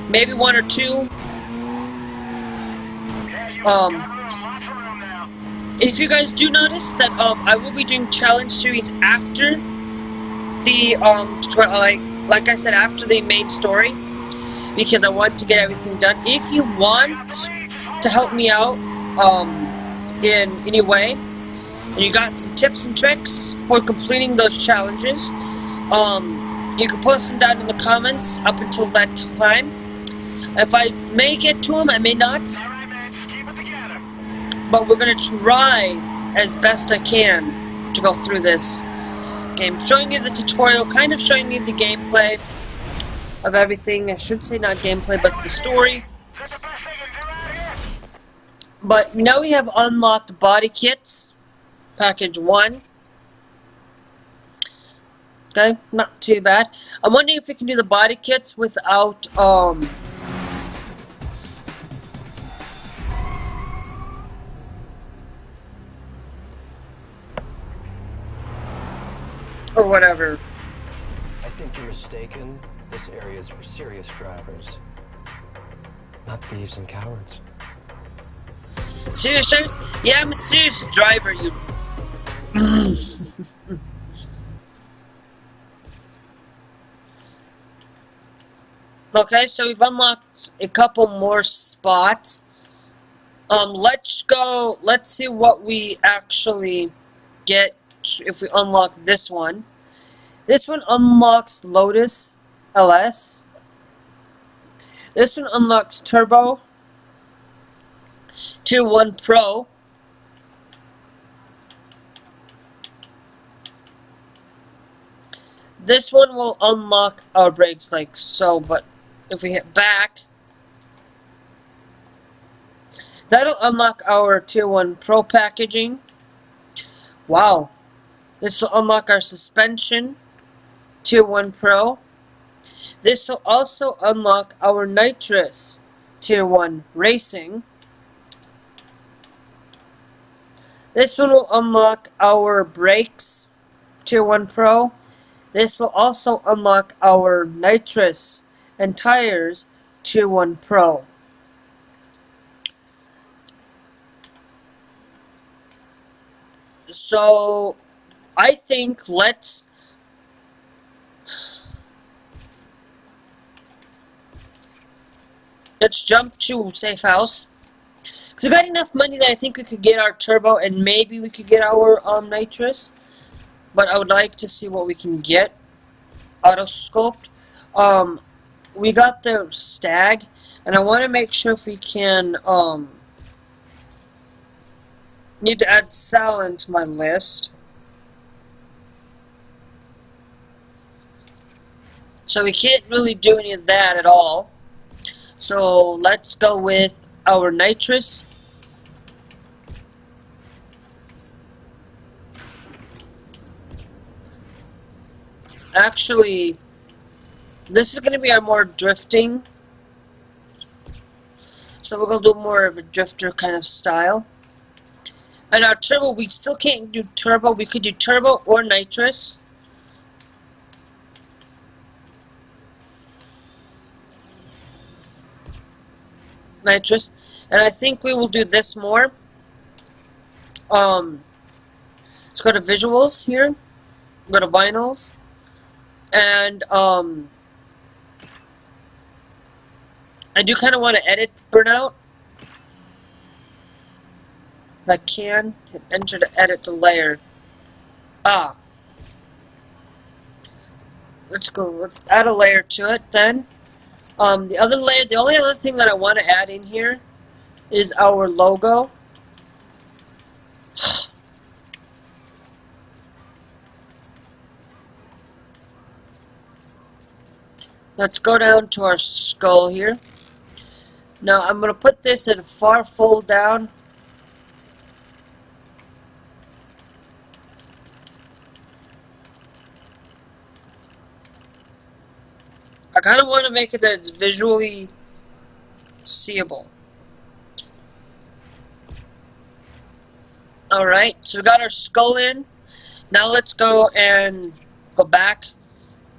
Maybe one or two. Yeah, you got room, lots of room now. If you guys do notice that I will be doing challenge series after the tutorial, like I said, after the main story, because I want to get everything done. If you want to help me out in any way, and you got some tips and tricks for completing those challenges, you can post them down in the comments up until that time. If I may get to them, I may not. Alright, man, just keep it together. But we're gonna try as best I can to go through this game. Showing you the tutorial, kind of showing you the gameplay of everything. I should say not gameplay, but the story. That's the best they can do out here. But now we have unlocked body kits. Package 1. Okay, not too bad. I'm wondering if we can do the body kits without, or whatever. I think you're mistaken. This area is for serious drivers, not thieves and cowards. Serious drivers? Yeah, I'm a serious driver, you... Okay, so we've unlocked a couple more spots. Let's see what we actually get if we unlock this one. This one unlocks Lotus LS. This one unlocks Turbo Tier 1 Pro. This one will unlock our brakes like so, but if we hit back, that'll unlock our Tier 1 Pro packaging. Wow. This will unlock our suspension, Tier 1 Pro. This will also unlock our nitrous, Tier 1 Racing. This one will unlock our brakes, Tier 1 Pro. This will also unlock our nitrous and tires, Tier 1 Pro. So, I think let's jump to safe house. We got enough money that I think we could get our turbo and maybe we could get our nitrous. but I would like to see what we can get auto-scoped. We got the stag, and I want to make sure if we can, need to add Sal into my list. So we can't really do any of that at all. So let's go with our nitrous. Actually, this is going to be our more drifting. So we're going to do more of a drifter kind of style. And our turbo, we still can't do turbo. We could do turbo or nitrous. Nitrous. And I think we will do this more. Let's go to visuals here. Go to vinyls. And I do kind of want to edit burnout. If I can, hit enter to edit the layer. Let's go. Let's add a layer to it then. The other layer, the only other thing that I want to add in here is our logo. Let's go down to our skull here. Now I'm going to put this at a far fold down. I kind of want to make it that it's visually seeable. Alright, so we got our skull in. Now let's go and go back.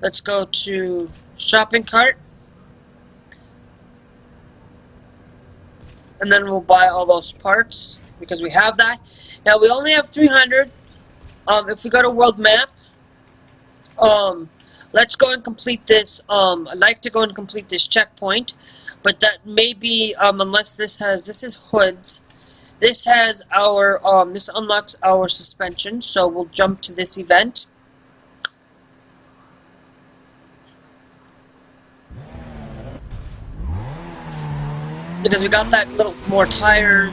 Let's go to shopping cart. And then we'll buy all those parts because we have that. Now we only have 300. If we go to world map, let's go and complete this. I'd like to go and complete this checkpoint, but that may be unless this is hoods. This has our this unlocks our suspension, so we'll jump to this event. Because we got that little more tire.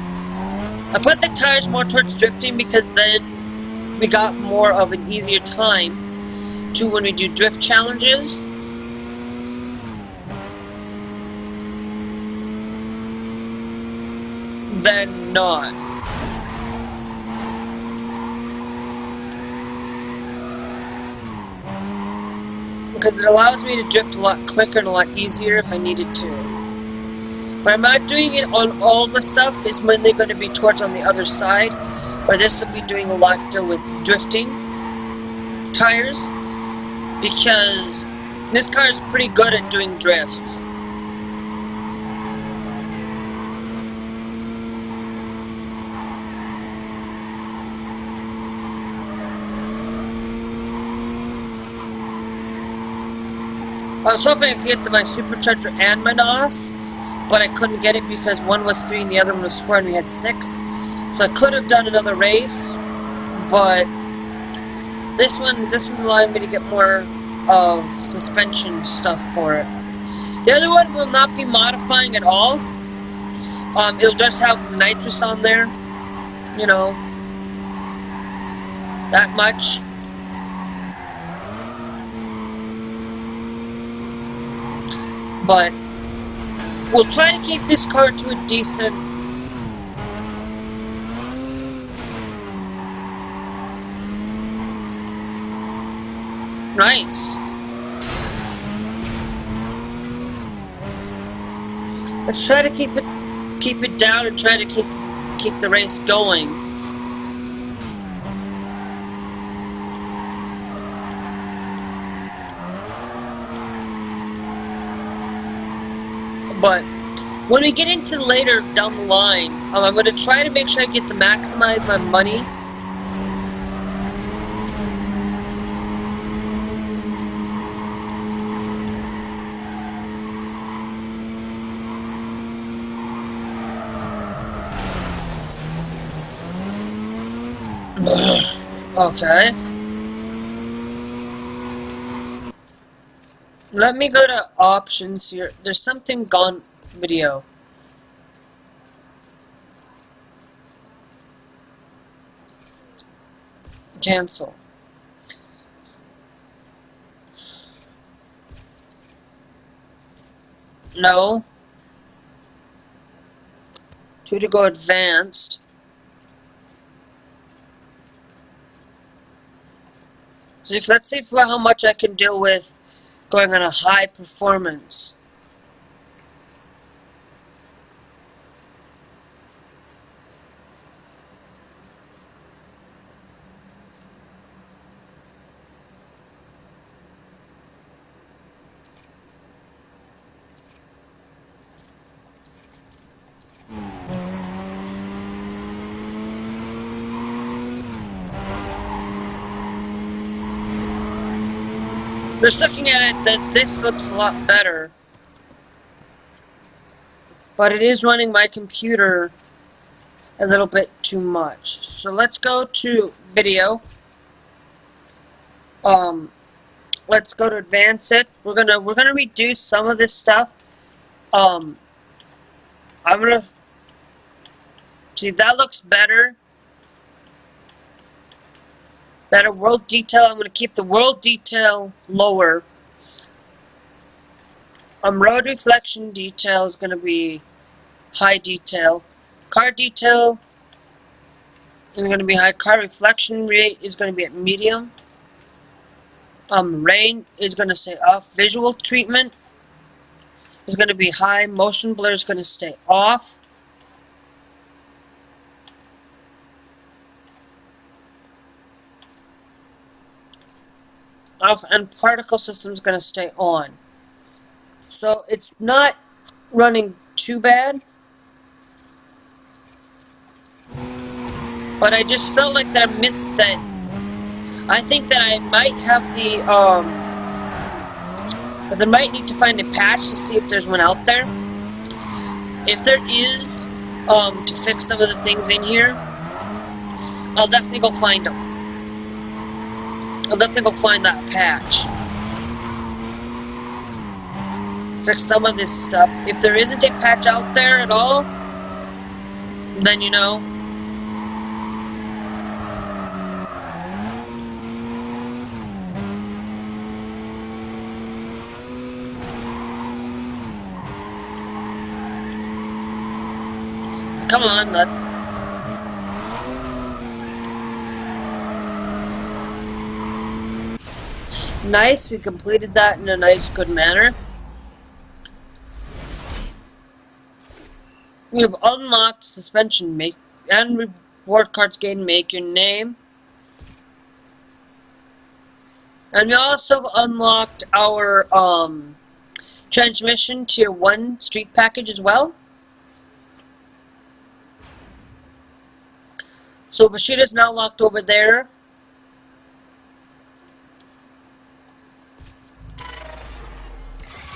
I put the tires more towards drifting because then we got more of an easier time to when we do drift challenges. Than not. Because it allows me to drift a lot quicker and a lot easier if I needed to. But I'm not doing it on all the stuff. It's mainly going to be towards on the other side, where this will be doing a lot with drifting tires, because this car is pretty good at doing drifts. I was hoping I could get to my supercharger and my NOS, but I couldn't get it because one was 3 and the other one was 4 and we had 6. So I could have done another race, but this one's allowing me to get more of suspension stuff for it. The other one will not be modifying at all. It'll just have nitrous on there, you know, that much. But we'll try to keep this car to a decent nice. Let's try to keep it down and try to keep the race going. But when we get into later down the line, I'm going to try to make sure I get to maximize my money. Okay. Let me go to options here. There's something gone video. Cancel. No. 2 to go advanced. So if, let's see how much I can deal with going on a high performance. Just looking at it, that this looks a lot better. But it is running my computer a little bit too much. So let's go to video. Let's go to advance it. We're gonna reduce some of this stuff. I'm gonna see that looks better. Better world detail. I'm gonna keep the world detail lower. Road reflection detail is gonna be high detail. Car detail is gonna be high. Car reflection rate is gonna be at medium. Rain is gonna stay off. Visual treatment is gonna be high. Motion blur is gonna stay off. And particle system is going to stay on. So it's not running too bad. But I just felt like that I missed that. I think that I might have the, that I might need to find a patch to see if there's one out there. If there is, to fix some of the things in here, I'll definitely go find them. I'll definitely go find that patch. Fix some of this stuff. If there isn't a patch out there at all, then you know. Come on, Nice, we completed that in a nice, good manner. We have unlocked suspension make and reward cards gain make your name. And we also unlocked our transmission tier 1 street package as well. So Bushida's now locked over there.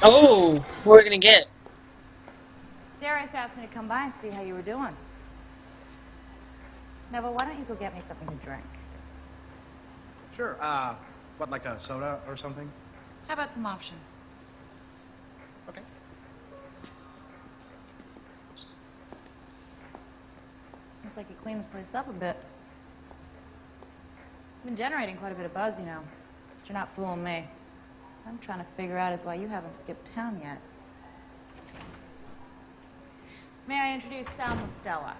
Oh, what are we gonna get? Darius asked me to come by and see how you were doing. Neville, why don't you go get me something to drink? Sure, what, like a soda or something? How about some options? Okay. Looks like you cleaned the place up a bit. You've been generating quite a bit of buzz, you know. But you're not fooling me. What I'm trying to figure out is why you haven't skipped town yet. May I introduce Sal Mostella?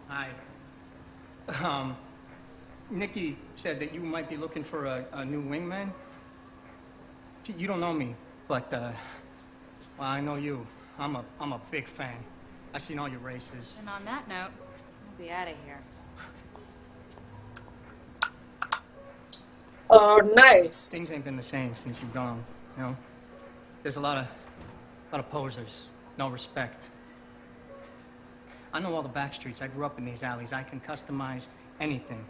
Hi. Nikki said that you might be looking for a new wingman. You don't know me, but, well, I know you. I'm a big fan. I've seen all your races. And on that note, I'll be out of here. Oh, nice. Things ain't been the same since you've gone, you know? There's a lot of posers. No respect. I know all the back streets. I grew up in these alleys. I can customize anything.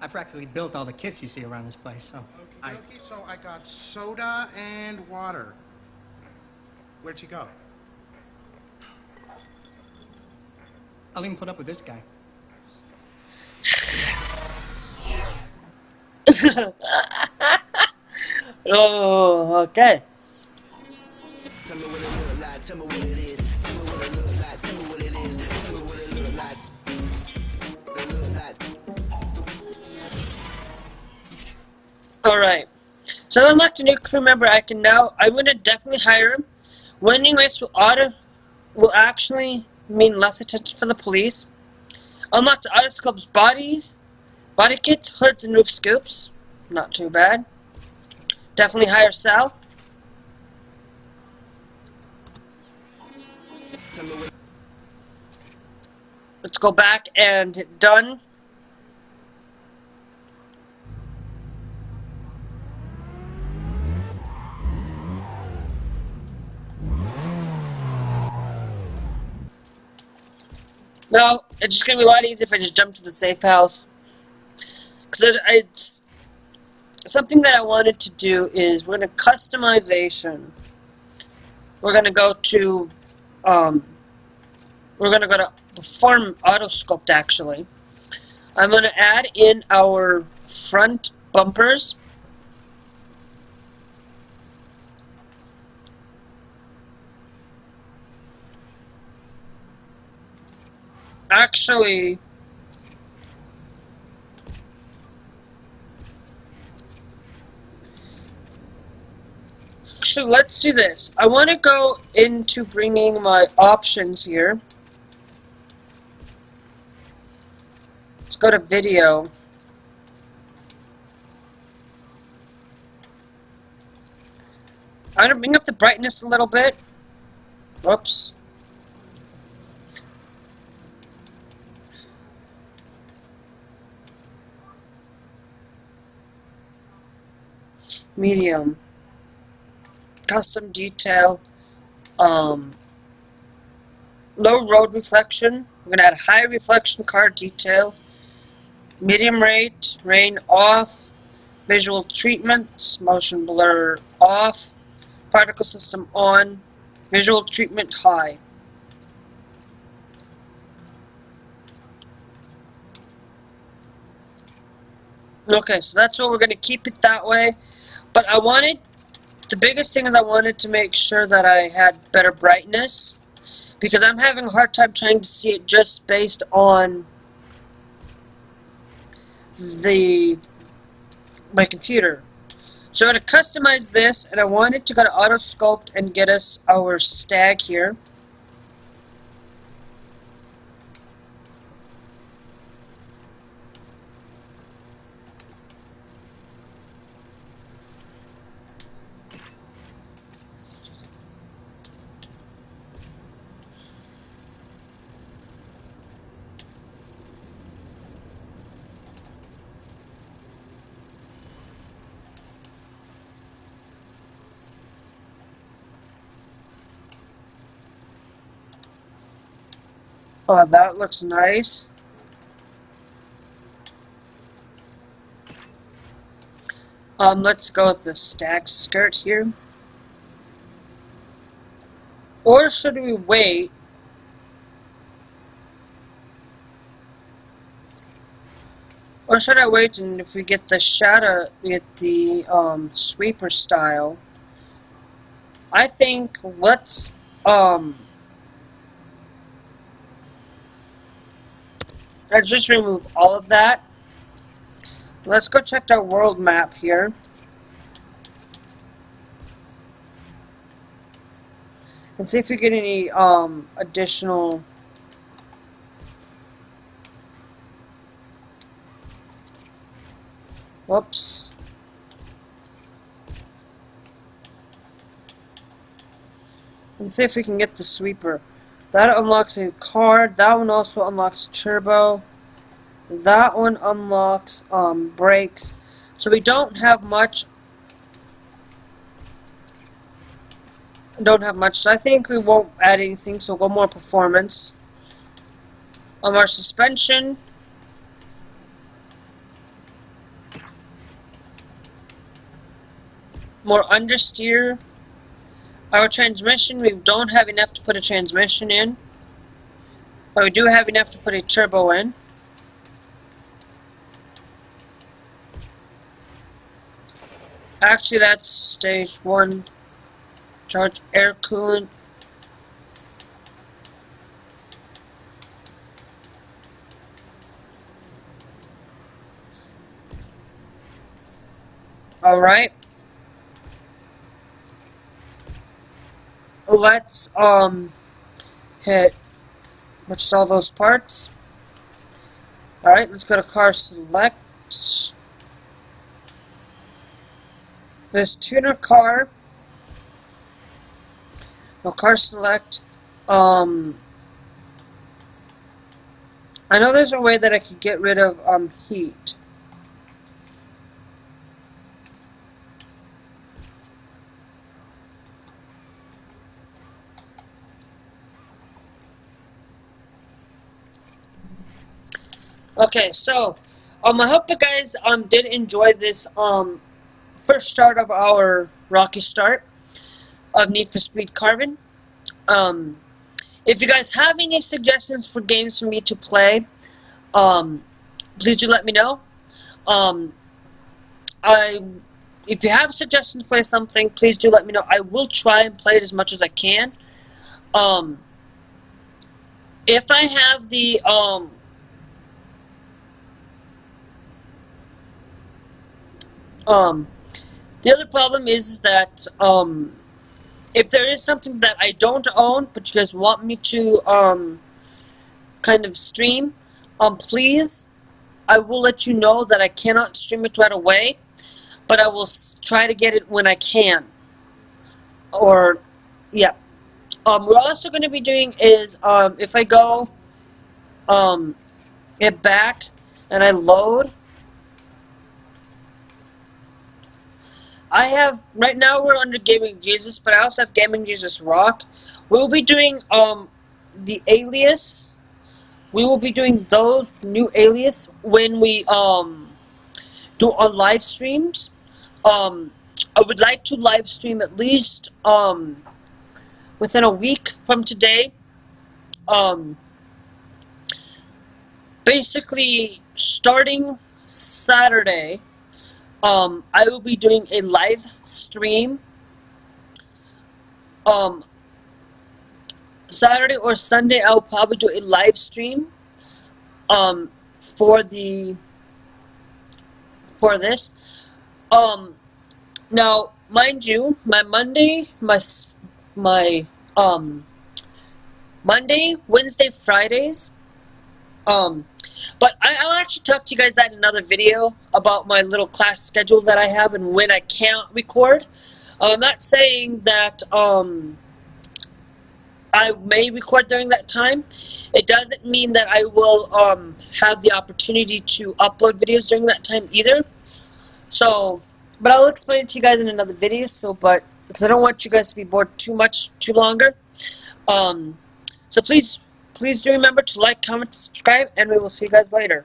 I've practically built all the kits you see around this place, so... Okay, so I got soda and water. Where'd you go? I'll even put up with this guy. Oh, okay. Tell me what it look like, tell me what it is. Tell me what it look like, tell me what it is. Tell me what it look like. What it look like. Alright. So I unlocked a new crew member. I'm gonna definitely hire him. Winning race will actually mean less attention for the police. Unlocked autoscopes body kits, hoods, and roof scoops. Not too bad. Definitely hire Sal. Let's go back and hit done. No, it's just gonna be a lot easier if I just jump to the safe house. Because it's something that I wanted to do is we're gonna customization. We're gonna go to perform autoscoped actually. I'm gonna add in our front bumpers. Actually, let's do this. I want to go into bringing my options here. Let's go to video. I'm going to bring up the brightness a little bit. Whoops. Medium. Custom detail. Low road reflection. We're going to add high reflection car detail. Medium rate. Rain off. Visual treatments. Motion blur off. Particle system on. Visual treatment high. Okay, so that's what we're going to keep it that way. But the biggest thing is I wanted to make sure that I had better brightness. Because I'm having a hard time trying to see it just based on my computer. So I'm going to customize this, and I wanted to go to Autosculpt and get us our stag here. Oh, that looks nice. Let's go with the stag skirt here. Or should we wait? Or should I wait and if we get the shadow, get the sweeper style? I think let's just remove all of that. Let's go check our world map here. And see if we get any additional whoops. And see if we can get the sweeper. That unlocks a car. That one also unlocks turbo. That one unlocks brakes. So we don't have much. So I think we won't add anything. So we'll go more performance. Our suspension. More understeer. Our transmission, we don't have enough to put a transmission in. But we do have enough to put a turbo in. Actually, that's stage 1. Charge air coolant. Alright. Let's, hit, which is all those parts. Alright, let's go to car select. This tuner car. No, car select. I know there's a way that I could get rid of, heat. Okay, so, I hope you guys, did enjoy this, first start of our rocky start of Need for Speed Carbon. If you guys have any suggestions for games for me to play, please do let me know. If you have suggestions to play something, please do let me know. I will try and play it as much as I can. If I have the, the other problem is that, if there is something that I don't own, but you guys want me to, kind of stream, please, I will let you know that I cannot stream it right away, but I will try to get it when I can. Or, yeah. We're also going to be doing is, if I go, it back, and I load, I have, right now we're under Gaming Jesus, but I also have Gaming Jesus Rock. We'll be doing, the alias. We will be doing those new alias when we, do on live streams. I would like to live stream at least, within a week from today. Basically, starting Saturday, I will be doing a live stream. Saturday or Sunday, I'll probably do a live stream. For this. Now, mind you, my Monday, Monday, Wednesday, Fridays. But I'll actually talk to you guys in another video about my little class schedule that I have and when I can't record. I'm not saying that, I may record during that time. It doesn't mean that I will, have the opportunity to upload videos during that time either. So, but I'll explain it to you guys in another video, because I don't want you guys to be bored too longer. So please do remember to like, comment, subscribe, and we will see you guys later.